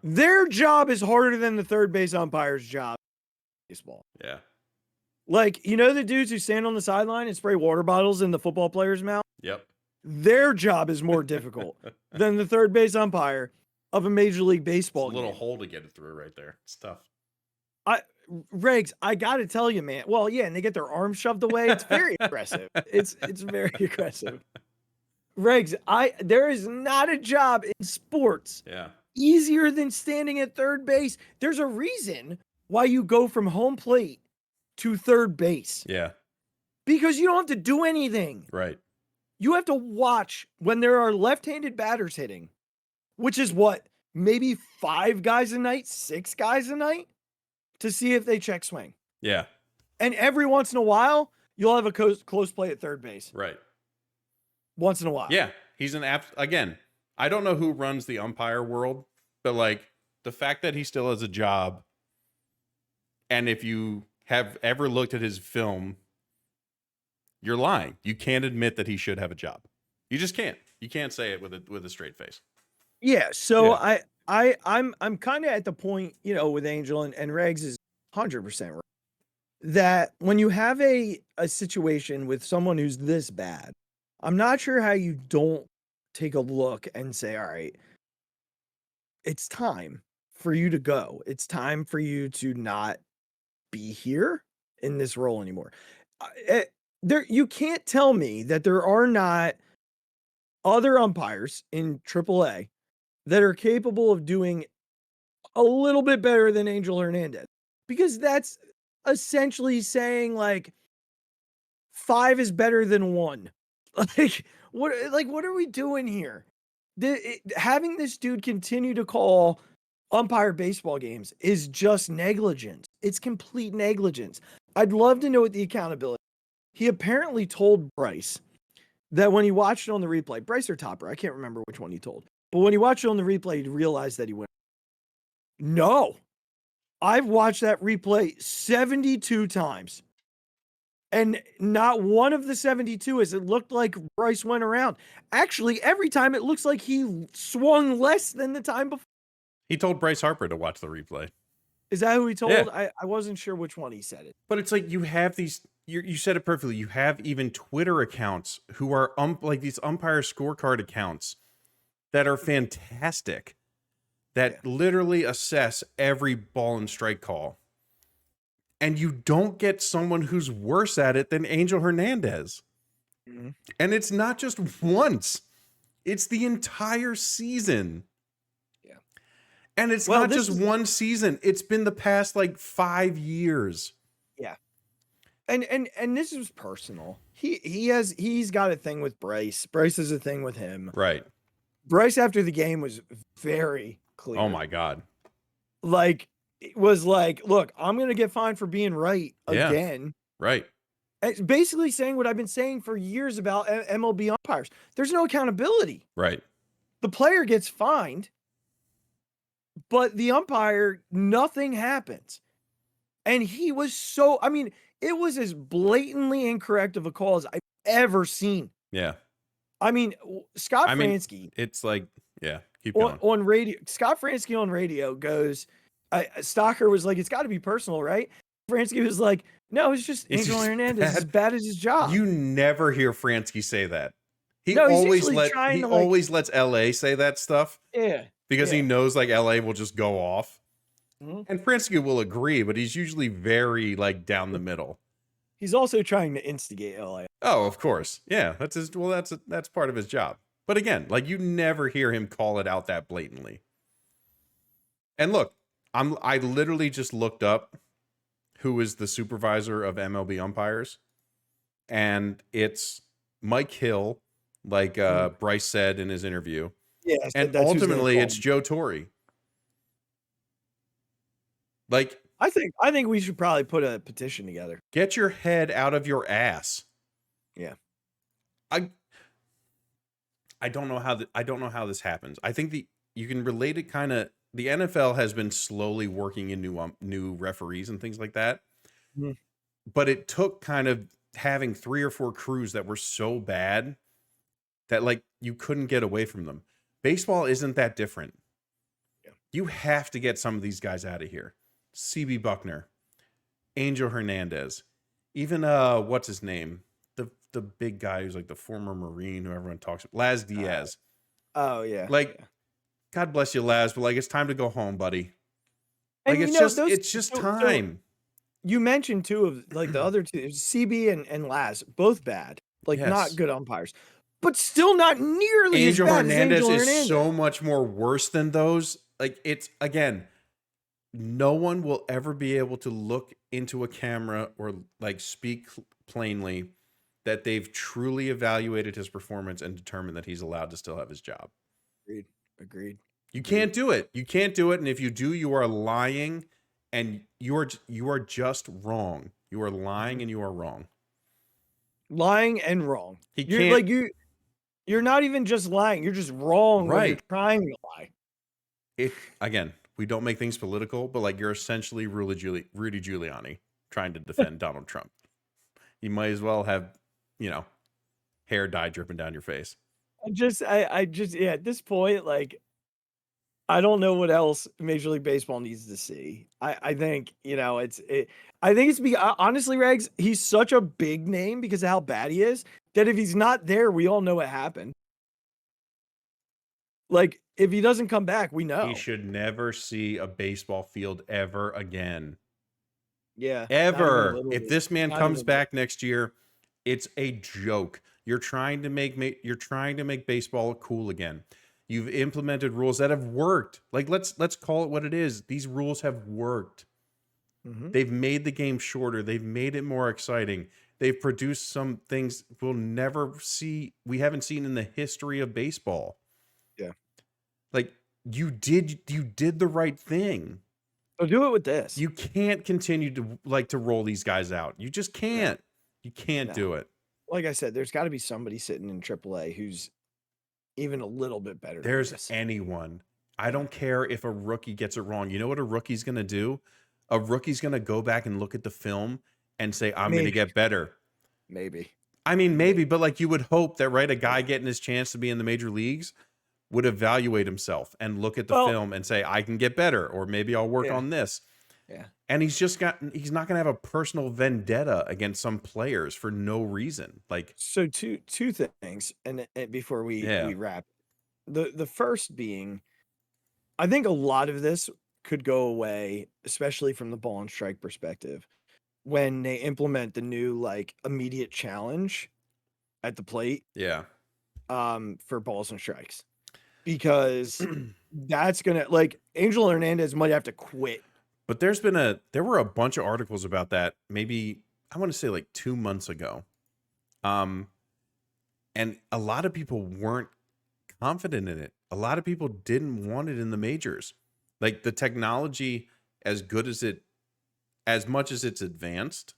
Their job is harder than the third base umpire's job in baseball. Yeah. The dudes who stand on the sideline and spray water bottles in the football player's mouth. Yep. Their job is more difficult than the third base umpire of a Major League Baseball It's a little game. hole to get it through right there. It's tough. Regz, I got to tell you, man. Well, yeah, and they get their arms shoved away. It's very aggressive. It's very aggressive. Regz, there is not a job in sports easier than standing at third base. There's a reason why you go from home plate to third base Yeah. because you don't have to do anything. Right. You have to watch when there are left-handed batters hitting, which is what, maybe 5 guys a night, 6 guys a night, to see if they check swing. Yeah. And every once in a while, you'll have a close play at third base. Right. Once in a while. Yeah. He's again, I don't know who runs the umpire world, but like the fact that he still has a job, and if you have ever looked at his film, you're lying. You can't admit that he should have a job. You just can't. You can't say it with a straight face. Yeah. So Yeah. I'm kind of at the point, with Angel and Regz is 100% right. That when you have a situation with someone who's this bad, I'm not sure how you don't take a look and say, all right, it's time for you to go. It's time for you to not be here in this role anymore. You can't tell me that there are not other umpires in AAA that are capable of doing a little bit better than Angel Hernandez, because that's essentially saying like 5 is better than 1. What are we doing here? Having this dude continue to call umpire baseball games is just negligence. It's complete negligence. I'd love to know what the accountability. He apparently told Bryce that when he watched it on the replay, Bryce or Topper, I can't remember which one he told, but when he watched it on the replay, he realized that he went, no, I've watched that replay 72 times. And not one of the 72 is it looked like Bryce went around. Actually, every time it looks like he swung less than the time before. He told Bryce Harper to watch the replay. Is that who he told? Yeah. I wasn't sure which one he said it. But it's like you have these, you said it perfectly. You have even Twitter accounts who are like these umpire scorecard accounts that are fantastic, that literally assess every ball and strike call. And you don't get someone who's worse at it than Angel Hernandez. Mm-hmm. And it's not just once. It's the entire season. Yeah. And it's not just one season. It's been the past like 5 years. Yeah. And this is personal. He's got a thing with Bryce. Bryce has a thing with him. Right. Bryce after the game was very clear. Oh my God. Like, it was like, look, I'm going to get fined for being right again. Right. It's basically saying what I've been saying for years about MLB umpires. There's no accountability. Right. The player gets fined, but the umpire, nothing happens. And he was it was as blatantly incorrect of a call as I've ever seen. Yeah. I mean, Scott Fransky. It's like, yeah, keep going. On radio, Scott Fransky on radio goes, Stalker was like, it's got to be personal, right? Fransky was like, no, it's just Angel Hernandez as bad as his job. You never hear Fransky say that. He always lets LA say that stuff. Yeah. Because he knows like LA will just go off. Mm-hmm. And Fransky will agree, but he's usually very like down the middle. He's also trying to instigate LA. Oh, of course. Yeah, that's part of his job. But again, like you never hear him call it out that blatantly. And look, I literally just looked up who is the supervisor of MLB umpires, and it's Mike Hill, like Bryce said in his interview. Yeah, and ultimately it's Joe Torre. Like, I think we should probably put a petition together. Get your head out of your ass. Yeah. I don't know how this happens. I think you can relate it kind of. The NFL has been slowly working in new referees and things like that. Mm-hmm. But it took kind of having 3 or 4 crews that were so bad that like you couldn't get away from them. Baseball isn't that different. Yeah. You have to get some of these guys out of here. CB Buckner, Angel Hernandez, even what's his name? The big guy who's like the former Marine who everyone talks about, Laz Diaz. Oh yeah. Like, yeah. God bless you, Laz, but like it's time to go home, buddy. Like and it's just time. You mentioned two of like the other two, CB and Laz, both bad, like not good umpires, but still not nearly Angel as bad Hernandez as Angel is Hernandez. so much more worse than those. Like it's again, no one will ever be able to look into a camera or like speak plainly that they've truly evaluated his performance and determined that he's allowed to still have his job. Agreed. You can't do it. You can't do it. And if you do, you are lying, and you are just wrong. You are lying and you are wrong. Lying and wrong. You're can't- like you're not even just lying. You're just wrong when you're Right. trying to lie. Again, we don't make things political, but like you're essentially Rudy Giuliani trying to defend Donald Trump. You might as well have, hair dye dripping down your face. I just at this point, like, I don't know what else Major League Baseball needs to see. I think, I think it's honestly, Regs, he's such a big name because of how bad he is that if he's not there, we all know what happened. Like, if he doesn't come back, we know. He should never see a baseball field ever again. Yeah. Ever. If this man comes back next year, it's a joke. You're trying to make baseball cool again. You've implemented rules that have worked. Like let's call it what it is. These rules have worked. Mm-hmm. They've made the game shorter. They've made it more exciting. They've produced some things we haven't seen in the history of baseball. Yeah. Like you did the right thing. So do it with this. You can't continue to roll these guys out. You just can't. You can't do it. Like I said, there's got to be somebody sitting in AAA who's even a little bit better. There's anyone. I don't care if a rookie gets it wrong. You know what a rookie's going to do? A rookie's going to go back and look at the film and say, I'm going to get better. Maybe. I mean, maybe, but like you would hope that, right, a guy getting his chance to be in the major leagues would evaluate himself and look at the film and say, I can get better, or maybe I'll work on this. Yeah. And he's not going to have a personal vendetta against some players for no reason. Like, so two things. And before we wrap, the first being, I think a lot of this could go away, especially from the ball and strike perspective, when they implement the new, like, immediate challenge at the plate. Yeah. For balls and strikes, because that's going to, like, Angel Hernandez might have to quit. But there were a bunch of articles about that, maybe I want to say like 2 months ago. And a lot of people weren't confident in it. A lot of people didn't want it in the majors. Like the technology, as much as it's advanced,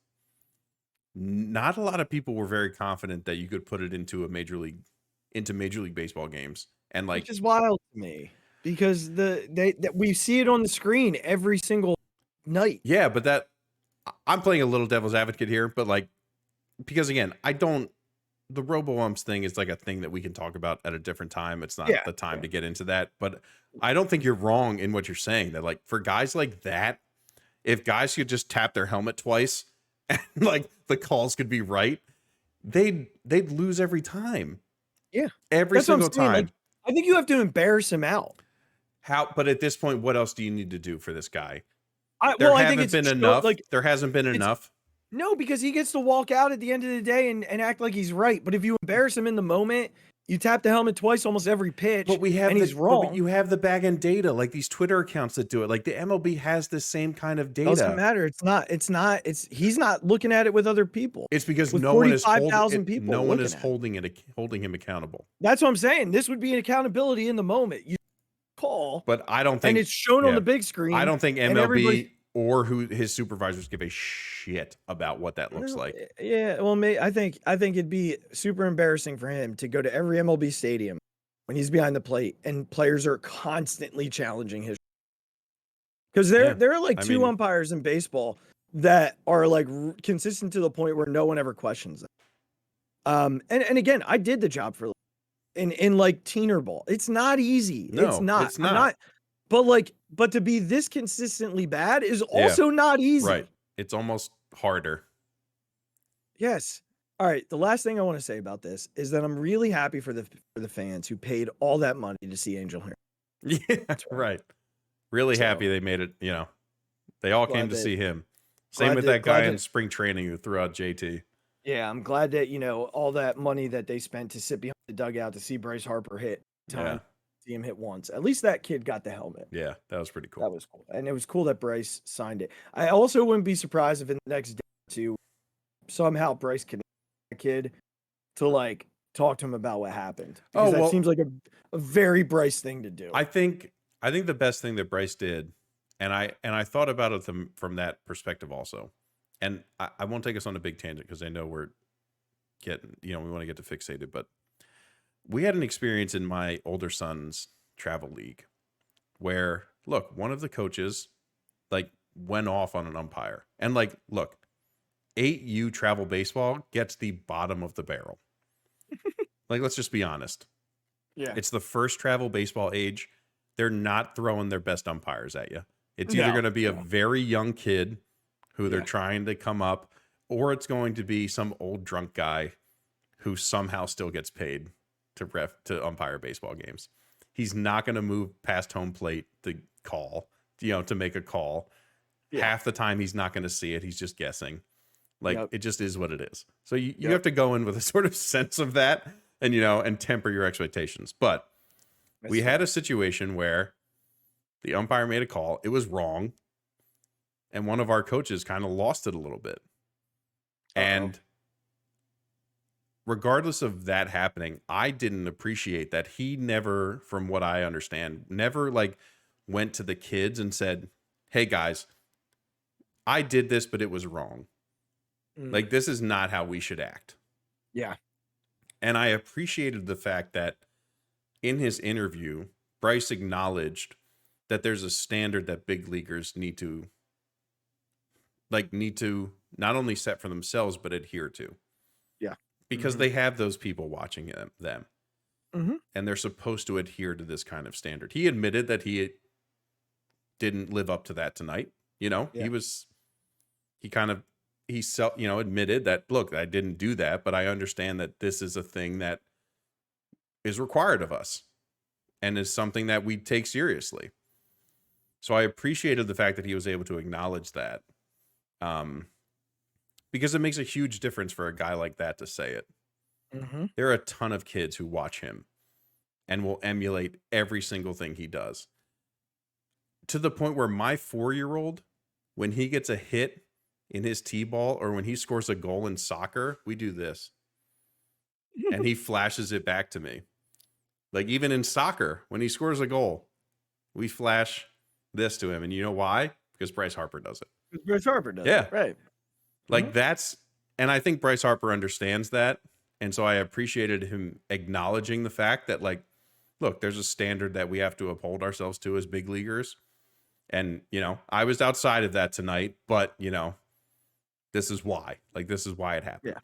not a lot of people were very confident that you could put it into Major League Baseball games. And like, which is wild to me because we see it on the screen every single night. Yeah, but I'm playing a little devil's advocate here, but like, because again, the robo-umps thing is like a thing that we can talk about at a different time. It's not the time to get into that, but I don't think you're wrong in what you're saying that like for guys like that, if guys could just tap their helmet twice and like the calls could be right, they'd lose every time. Yeah. Every single time. Like, I think you have to embarrass him out. But at this point, what else do you need to do for this guy? I think it's been enough. Like, there hasn't been enough. No, because he gets to walk out at the end of the day and act like he's right. But if you embarrass him in the moment, you tap the helmet twice almost every pitch. But he's wrong. But you have the back end data, like these Twitter accounts that do it. Like the MLB has the same kind of data. Doesn't matter. He's not looking at it with other people. It's because no one is holding him accountable. That's what I'm saying. This would be an accountability in the moment. You call, but I don't think, and it's shown on the big screen. I don't think MLB or his supervisors give a shit about what that looks like. Yeah, well, I think it'd be super embarrassing for him to go to every MLB stadium when he's behind the plate and players are constantly challenging his. Because there are like two umpires in baseball that are like consistent to the point where no one ever questions them. And again, I did the job for in like teener ball. It's not easy. No, it's not. But to be this consistently bad is also not easy. Right. It's almost harder. Yes. All right. The last thing I want to say about this is that I'm really happy for the fans who paid all that money to see Angel here. Yeah, right. Really happy they made it. They all came to see him. Same with that guy in spring training who threw out JT. Yeah, I'm glad that all that money that they spent to sit behind the dugout to see Bryce Harper hit. Yeah. see him hit once. At least that kid got the helmet. Yeah, that was pretty cool. That was cool. And it was cool that Bryce signed it. I also wouldn't be surprised if in the next day or two, somehow Bryce connected the kid to like talk to him about what happened. Because that seems like a very Bryce thing to do. I think the best thing that Bryce did, and I thought about it from that perspective also. And I won't take us on a big tangent because I know we're getting, we want to get to Phixated, but we had an experience in my older son's travel league where, look, one of the coaches like went off on an umpire. And like, look, 8U travel baseball gets the bottom of the barrel. Like, let's just be honest. Yeah. It's the first travel baseball age. They're not throwing their best umpires at you. It's either going to be a very young kid who they're trying to come up, or it's going to be some old drunk guy who somehow still gets paid to umpire baseball games. He's not going to move past home plate to call, to make a call. Yeah. Half the time he's not going to see it. He's just guessing. Like, it just is what it is. So you have to go in with a sort of sense of that and, and temper your expectations. But we had a situation where the umpire made a call. It was wrong. And one of our coaches kind of lost it a little bit. And regardless of that happening, I didn't appreciate that he never, from what I understand, never like went to the kids and said, hey guys, I did this, but it was wrong. Like, this is not how we should act. Yeah. And I appreciated the fact that in his interview, Bryce acknowledged that there's a standard that big leaguers need to not only set for themselves, but adhere to. Yeah. Because they have those people watching them. And they're supposed to adhere to this kind of standard. He admitted that he didn't live up to that tonight. He admitted that, look, I didn't do that, but I understand that this is a thing that is required of us and is something that we take seriously. So I appreciated the fact that he was able to acknowledge that. Because it makes a huge difference for a guy like that to say it. There are a ton of kids who watch him and will emulate every single thing he does. To the point where my 4-year-old, when he gets a hit in his T-ball or when he scores a goal in soccer, we do this. And he flashes it back to me. Like, even in soccer, when he scores a goal, we flash this to him. And you know why? Because Bryce Harper does it. Bryce Harper does it. Right. Like, and I think Bryce Harper understands that. And so I appreciated him acknowledging the fact that, like, look, there's a standard that we have to uphold ourselves to as big leaguers. And, I was outside of that tonight, but, this is why. Like, this is why it happened. Yeah.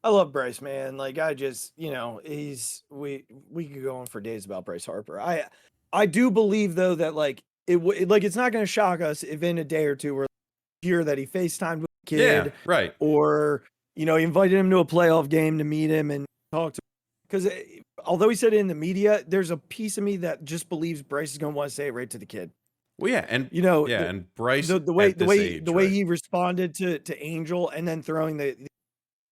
I love Bryce, man. Like, I just, we could go on for days about Bryce Harper. I do believe though that like it's not going to shock us if in a day or two we're hear that he FaceTimed with a kid, yeah, right, or he invited him to a playoff game to meet him and talk to him. Because although he said it in the media, there's a piece of me that just believes Bryce is going to want to say it right to the kid. Well, yeah, and and Bryce, the way he responded to Angel and then throwing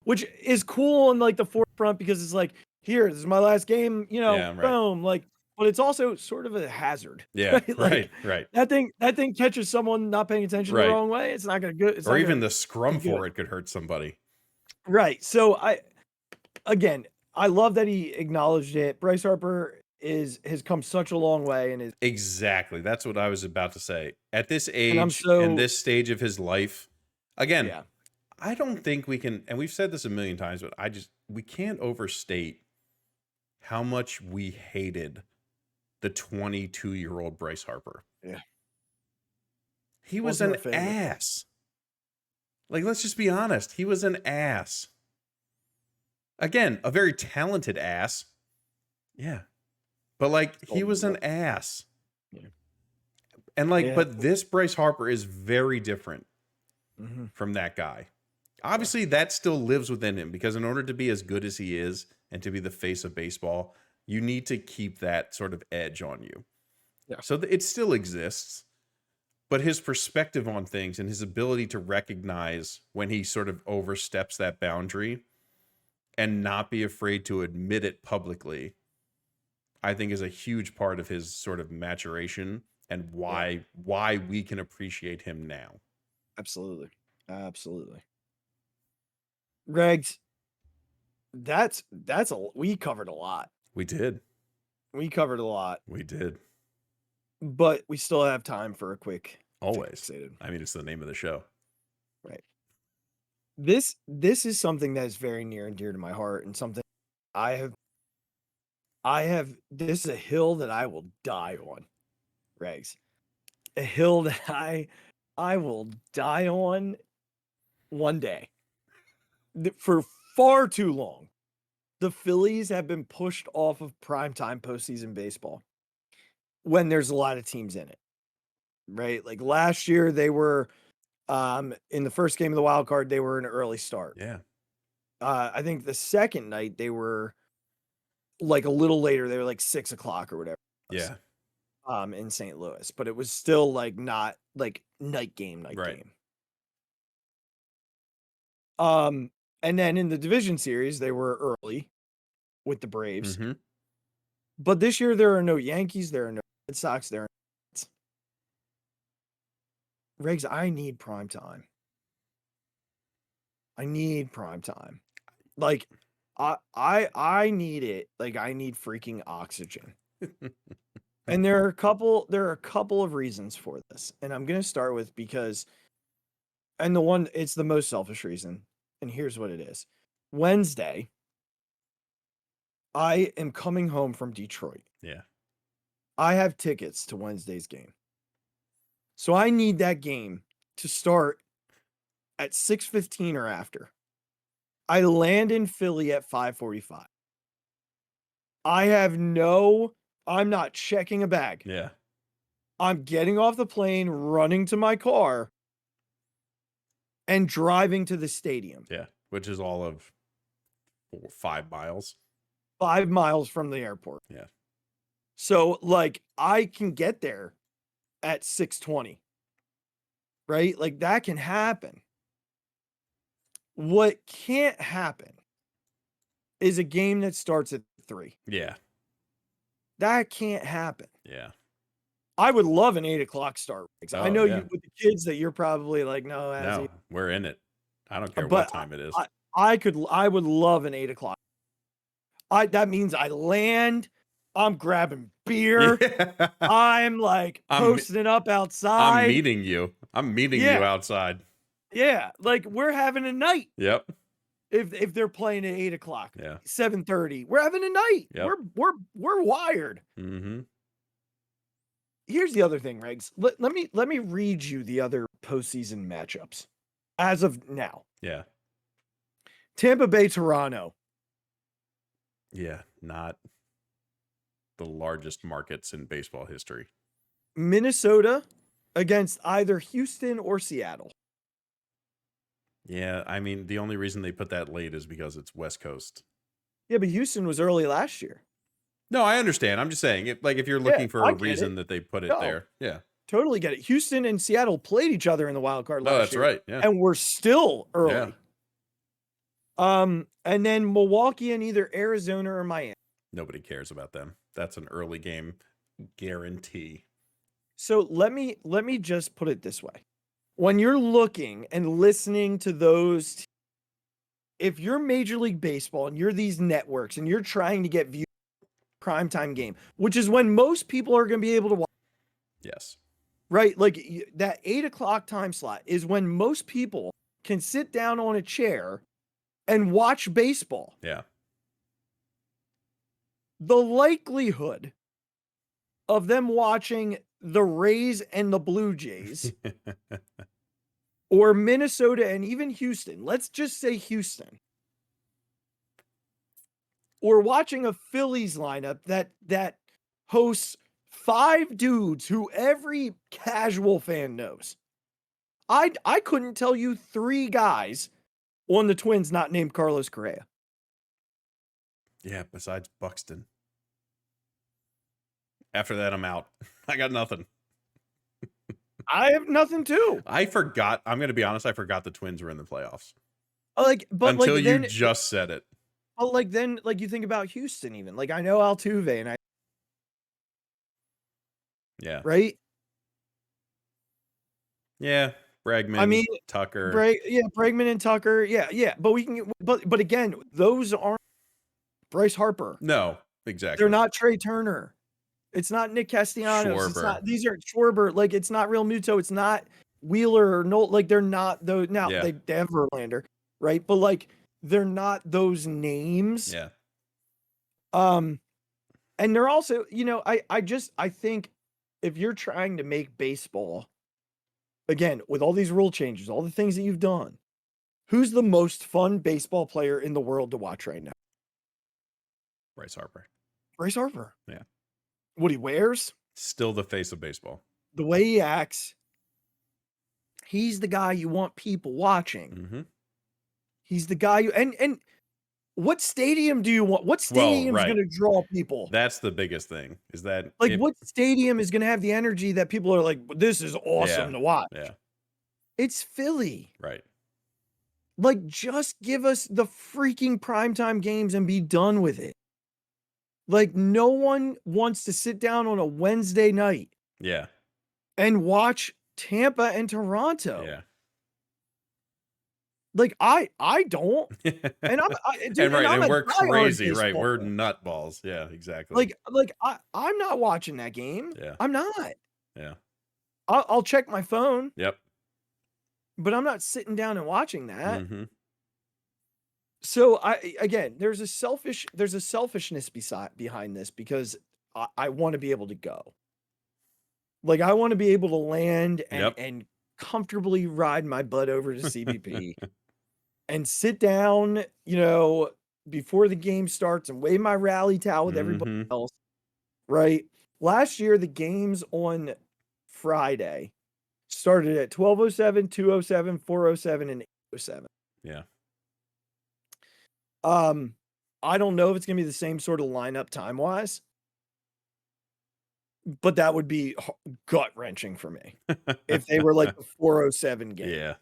which is cool in like the forefront because it's like, here, this is my last game, boom, like, but it's also sort of a hazard. Yeah, right? Right. That thing catches someone not paying attention the wrong way. It's not gonna good. Or even the scrum for it could hurt somebody. Right. So I love that he acknowledged it. Bryce Harper has come such a long way and is exactly. That's what I was about to say. At this age and this stage of his life, again, I don't think we can, and we've said this a million times, but we can't overstate how much we hated the 22-year-old Bryce Harper. Yeah. He was an ass. Like, let's just be honest. He was an ass. Again, a very talented ass. Yeah. But like, he was an ass. Yeah. And like, but this Bryce Harper is very different from that guy. Obviously, that still lives within him because in order to be as good as he is and to be the face of baseball, you need to keep that sort of edge on you. Yeah. So it still exists, but his perspective on things and his ability to recognize when he sort of oversteps that boundary and not be afraid to admit it publicly, I think is a huge part of his sort of maturation and why we can appreciate him now. Absolutely. Regz, we covered a lot. We did. We covered a lot. We did. But we still have time for a quick Always. Phixated. I mean, it's the name of the show. Right. This is something that is very near and dear to my heart, and something I have this is a hill that I will die on, Regz. A hill that I will die on one day. For far too long, the Phillies have been pushed off of primetime postseason baseball when there's a lot of teams in it, right? Like last year, they were in the first game of the wild card, they were an early start. Yeah. I think the second night they were like a little later. They were like 6 o'clock or whatever. Yeah. In St. Louis, but it was still like not like night game. And then in the division series, they were early with the Braves. Mm-hmm. But this year, there are no Yankees, there are no Red Sox, there are no Regz, I need prime time. Like, I need it. Like, I need freaking oxygen. And there are a couple of reasons for this. And I'm gonna start with because, and it's the most selfish reason. And here's what it is. Wednesday, I am coming home from Detroit. Yeah. I have tickets to Wednesday's game. So I need that game to start at 6:15 or after. I land in Philly at 5:45. I'm not checking a bag. Yeah. I'm getting off the plane, running to my car, and driving to the stadium. Yeah. Which is all of 5 miles. 5 miles from the airport. Yeah. So, like, I can get there at 6:20. Right? Like, that can happen. What can't happen is a game that starts at 3. Yeah. That can't happen. Yeah. I would love an 8 o'clock start. Oh, I know yeah. you with the kids that you're probably like, no, No, we're in it. I don't care But what time it is. I would love an 8 o'clock. That means I land, I'm grabbing beer, Yeah. I'm like posting up outside. I'm meeting you outside. Yeah, like we're having a night. Yep. If they're playing at 8 o'clock, Yeah. 7:30, we're having a night. Yep. We're wired. Mm-hmm. Here's the other thing, Regz. Let me read you the other postseason matchups as of now. Yeah. Tampa Bay, Toronto. Yeah. Not the largest markets in baseball history. Minnesota against either Houston or Seattle. Yeah, I mean, the only reason they put that late is because it's West Coast. Yeah, but Houston was early last year. No, I understand. I'm just saying, if you're looking for a reason that they put it there, yeah, totally get it. Houston and Seattle played each other in the wild card last year. Oh, that's right. Yeah, and we're still early. Yeah. And then Milwaukee and either Arizona or Miami. Nobody cares about them. That's an early game guarantee. So let me just put it this way. When you're looking and listening to those, if you're Major League Baseball and you're these networks and you're trying to get views primetime game, which is when most people are going to be able to watch. Yes. Right? Like that 8 o'clock time slot is when most people can sit down on a chair and watch baseball. Yeah. The likelihood of them watching the Rays and the Blue Jays or Minnesota and even Houston, let's just say Houston, or watching a Phillies lineup that hosts 5 dudes who every casual fan knows. I couldn't tell you 3 guys on the Twins not named Carlos Correa. Yeah, besides Buxton. After that, I'm out. I got nothing. I have nothing too. I forgot. I'm going to be honest. I forgot the Twins were in the playoffs. Until you just said it. But then you think about Houston even. Like I know Altuve and Yeah. right? Yeah. Bregman, I mean, Tucker. Bregman and Tucker. Yeah. But but again, those aren't Bryce Harper. No, exactly. They're not Trey Turner. It's not Nick Castellanos. It's not, these are Schwarber. Like, it's not Real Muto. It's not Wheeler or Nola. Like, they're not those. Now, they have Verlander, right? But, like, they're not those names. Yeah. And they're also, I think if you're trying to make baseball, again, with all these rule changes, all the things that you've done, who's the most fun baseball player in the world to watch right now? Bryce Harper. Bryce Harper. Yeah. What he wears? Still the face of baseball. The way he acts. He's the guy you want people watching. Mm-hmm. He's the guy and what stadium do you want? What stadium's going to draw people? That's the biggest thing. Is that what stadium is going to have the energy that people are like, this is awesome to watch? Yeah. It's Philly. Right. Like, just give us the freaking primetime games and be done with it. Like, no one wants to sit down on a Wednesday night. Yeah. And watch Tampa and Toronto. Yeah. Like, I don't. And we're crazy, right? We're nutballs. Yeah, exactly. Like I'm not watching that game. Yeah. I'm not. Yeah. I'll check my phone. Yep. But I'm not sitting down and watching that. Mm-hmm. So there's a selfishness behind this because I want to be able to go. Like, I want to be able to land and comfortably ride my butt over to CBP and sit down, before the game starts and wave my rally towel with everybody else. Right. Last year, the games on Friday started at 12:07, 2:07, 4:07, and 8:07. Yeah. I don't know if it's going to be the same sort of lineup time-wise, but that would be gut-wrenching for me if they were like the 4:07 game. Yeah.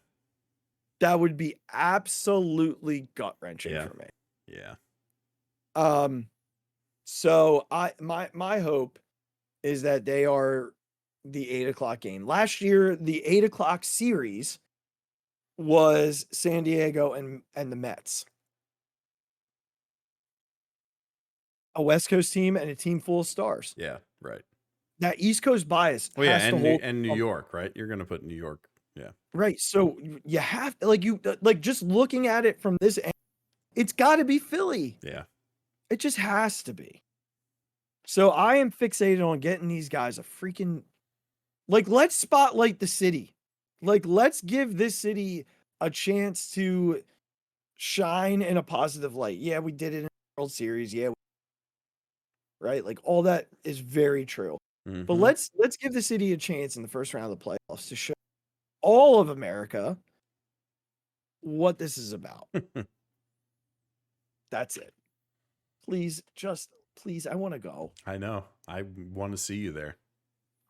That would be absolutely gut-wrenching for me. Yeah. So my hope is that they are the 8:00 game. Last year, the 8:00 series was San Diego and the Mets. A West Coast team and a team full of stars. Yeah, right. That East Coast bias has to hold. And New York, right? You're going to put New York. Yeah. Right. So you have just looking at it from this end, it's got to be Philly. Yeah. It just has to be. So I am fixated on getting these guys a freaking, let's spotlight the city. Let's give this city a chance to shine in a positive light. Yeah, we did it in the World Series. Yeah. Right. Like, all that is very true. Mm-hmm. But let's give the city a chance in the first round of the playoffs to show all of America what this is about. That's it. Please, I want to go. I know. I want to see you there.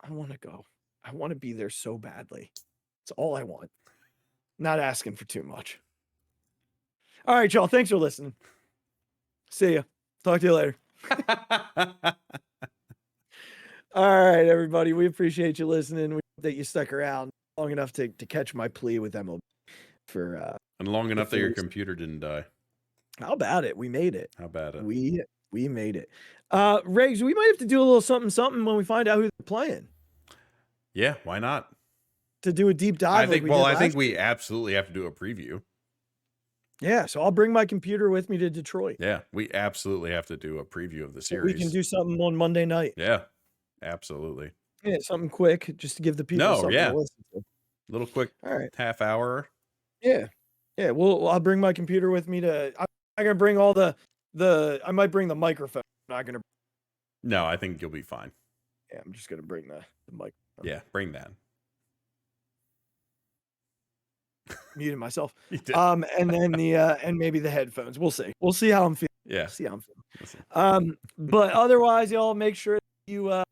I want to go. I want to be there so badly. It's all I want. Not asking for too much. All right, y'all. Thanks for listening. See ya. Talk to you later. All right, everybody. We appreciate you listening. We hope that you stuck around long enough to catch my plea with MLB for and long enough that your computer didn't die. How about it? We made it. How about it? We made it. Regz, we might have to do a little something when we find out who they're playing. Yeah, why not? To do a deep dive. I think we absolutely have to do a preview. Yeah, so I'll bring my computer with me to Detroit. Yeah, we absolutely have to do a preview of the series. We can do something on Monday night. Yeah, absolutely. Yeah, something quick just to give the people something to listen to. Little quick, all right, half hour. Yeah. Well, I'll bring my computer with me to. I'm gonna bring all the. I might bring the microphone. I'm not gonna. No, I think you'll be fine. Yeah, I'm just gonna bring the microphone. Yeah, bring that. Muted myself. And then and maybe the headphones. We'll see. We'll see how I'm feeling. Yeah. See how I'm feeling. But otherwise, y'all make sure you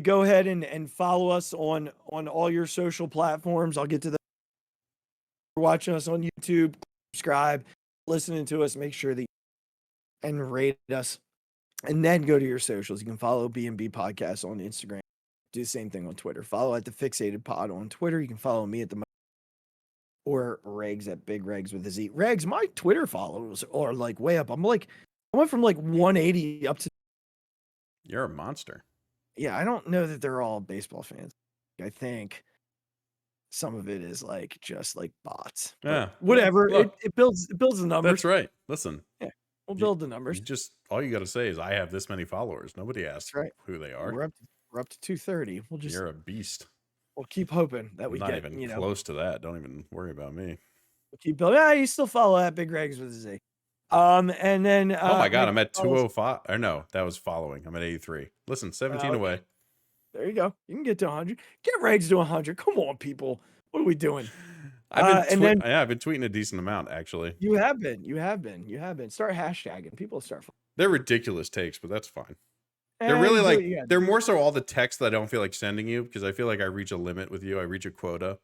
go ahead and follow us on all your social platforms. I'll get to the watching us on YouTube, subscribe, listening to us, make sure that and rate us. And then go to your socials. You can follow B&B Podcast on Instagram. Do the same thing on Twitter. Follow at the Phixated Pod on Twitter. You can follow me at the or Regz at Big Regz with a Z. Regz, my Twitter followers are like way up. I went from like 180 up to. You're a monster. Yeah, I don't know that they're all baseball fans. I think some of it is like just like bots. Yeah, whatever. Look, it builds the numbers. That's right. Listen. Yeah, we'll build the numbers. Just all you got to say is I have this many followers. Nobody asks who they are. We're up to 230. You're a beast. We'll keep hoping that we not get even close to that. Don't even worry about me. We'll keep building. Yeah, you still follow at Big Regz with a Z. And then oh my god, I'm at 205. Or no, that was following. I'm at 83. Listen, 17 away. There you go. You can get to 100. Get Regz to 100. Come on, people. What are we doing? I've been tweeting a decent amount actually. You have been. Start hashtagging. People start. They're ridiculous takes, but that's fine. They're really like they're more so all the texts that I don't feel like sending you because I feel like I reach a limit with you. I reach a quota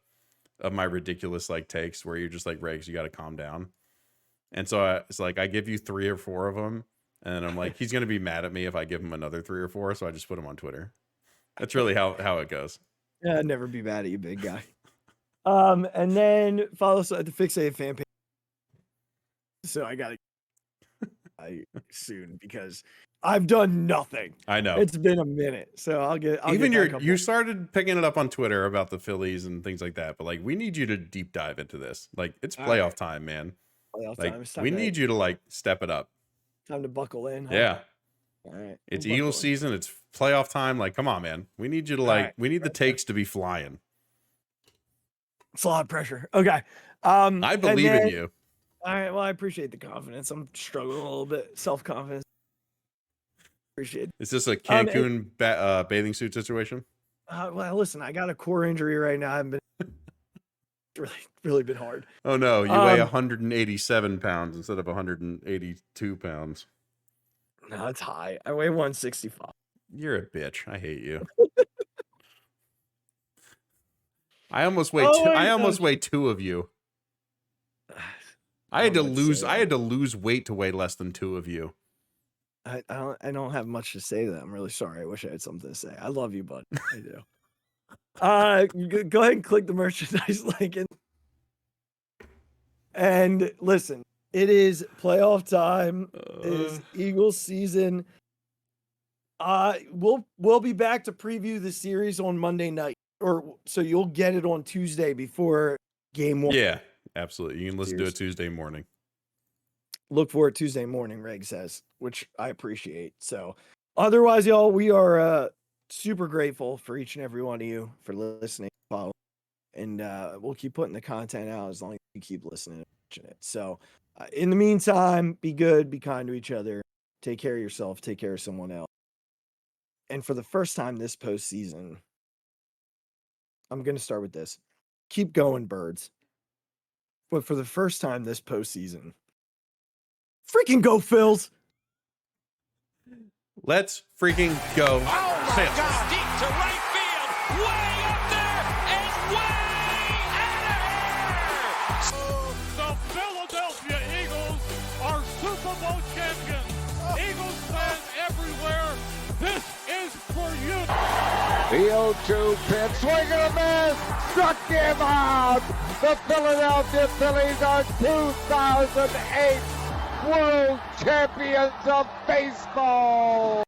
of my ridiculous like takes where you're just like, Regz, you got to calm down. And so it's like I give you 3 or 4 of them, and I'm like, he's gonna be mad at me if I give him another 3 or 4. So I just put them on Twitter. That's really how it goes. Yeah, I'd never be mad at you, big guy. And then follow us at the Phixated fan page. So I gotta soon because I've done nothing. I know it's been a minute, so I'll get you started picking it up on Twitter about the Phillies and things like that, but like we need you to deep dive into this. Like it's playoff time, man. We need you to like step it up. Time to buckle in. Huh? Yeah. All right. It's Eagles season. It's playoff time. Like, come on, man. We need you to we need the takes to be flying. It's a lot of pressure. Okay. I believe in you. All right. Well, I appreciate the confidence. I'm struggling a little bit. Self-confidence. Appreciate it. Is this a Cancun bathing suit situation? Well, listen, I got a core injury right now. I haven't been really been hard. Oh no, you weigh 187 pounds instead of 182 pounds. No, it's high. I weigh 165. You're a bitch. I hate you. I almost weigh weigh 2 of you. I had to lose weight to weigh less than 2 of you. I don't have much to say to that. I'm really sorry. I wish I had something to say. I love you, bud. I do. Go ahead and click the merchandise link and listen. It is playoff time. It is Eagles season. We'll be back to preview the series on Monday night, or so you'll get it on Tuesday before game 1. Yeah, absolutely. You can listen to it Tuesday morning. Look for it Tuesday morning, Regz says, which I appreciate. So otherwise, y'all, we are super grateful for each and every one of you for listening, following, and we'll keep putting the content out as long as you keep listening and watching it. So in the meantime, be good, be kind to each other, take care of yourself, take care of someone else. And for the first time this postseason, I'm going to start with this. Keep going, birds. But for the first time this postseason, freaking go, Phils. Let's freaking go. Oh my God. Deep to right field. Way up there and way out of here. The Philadelphia Eagles are Super Bowl champions. Eagles fans everywhere, this is for you. The 0-2 pitch, swing and a miss, struck him out. The Philadelphia Phillies are 2008 World Champions of Baseball.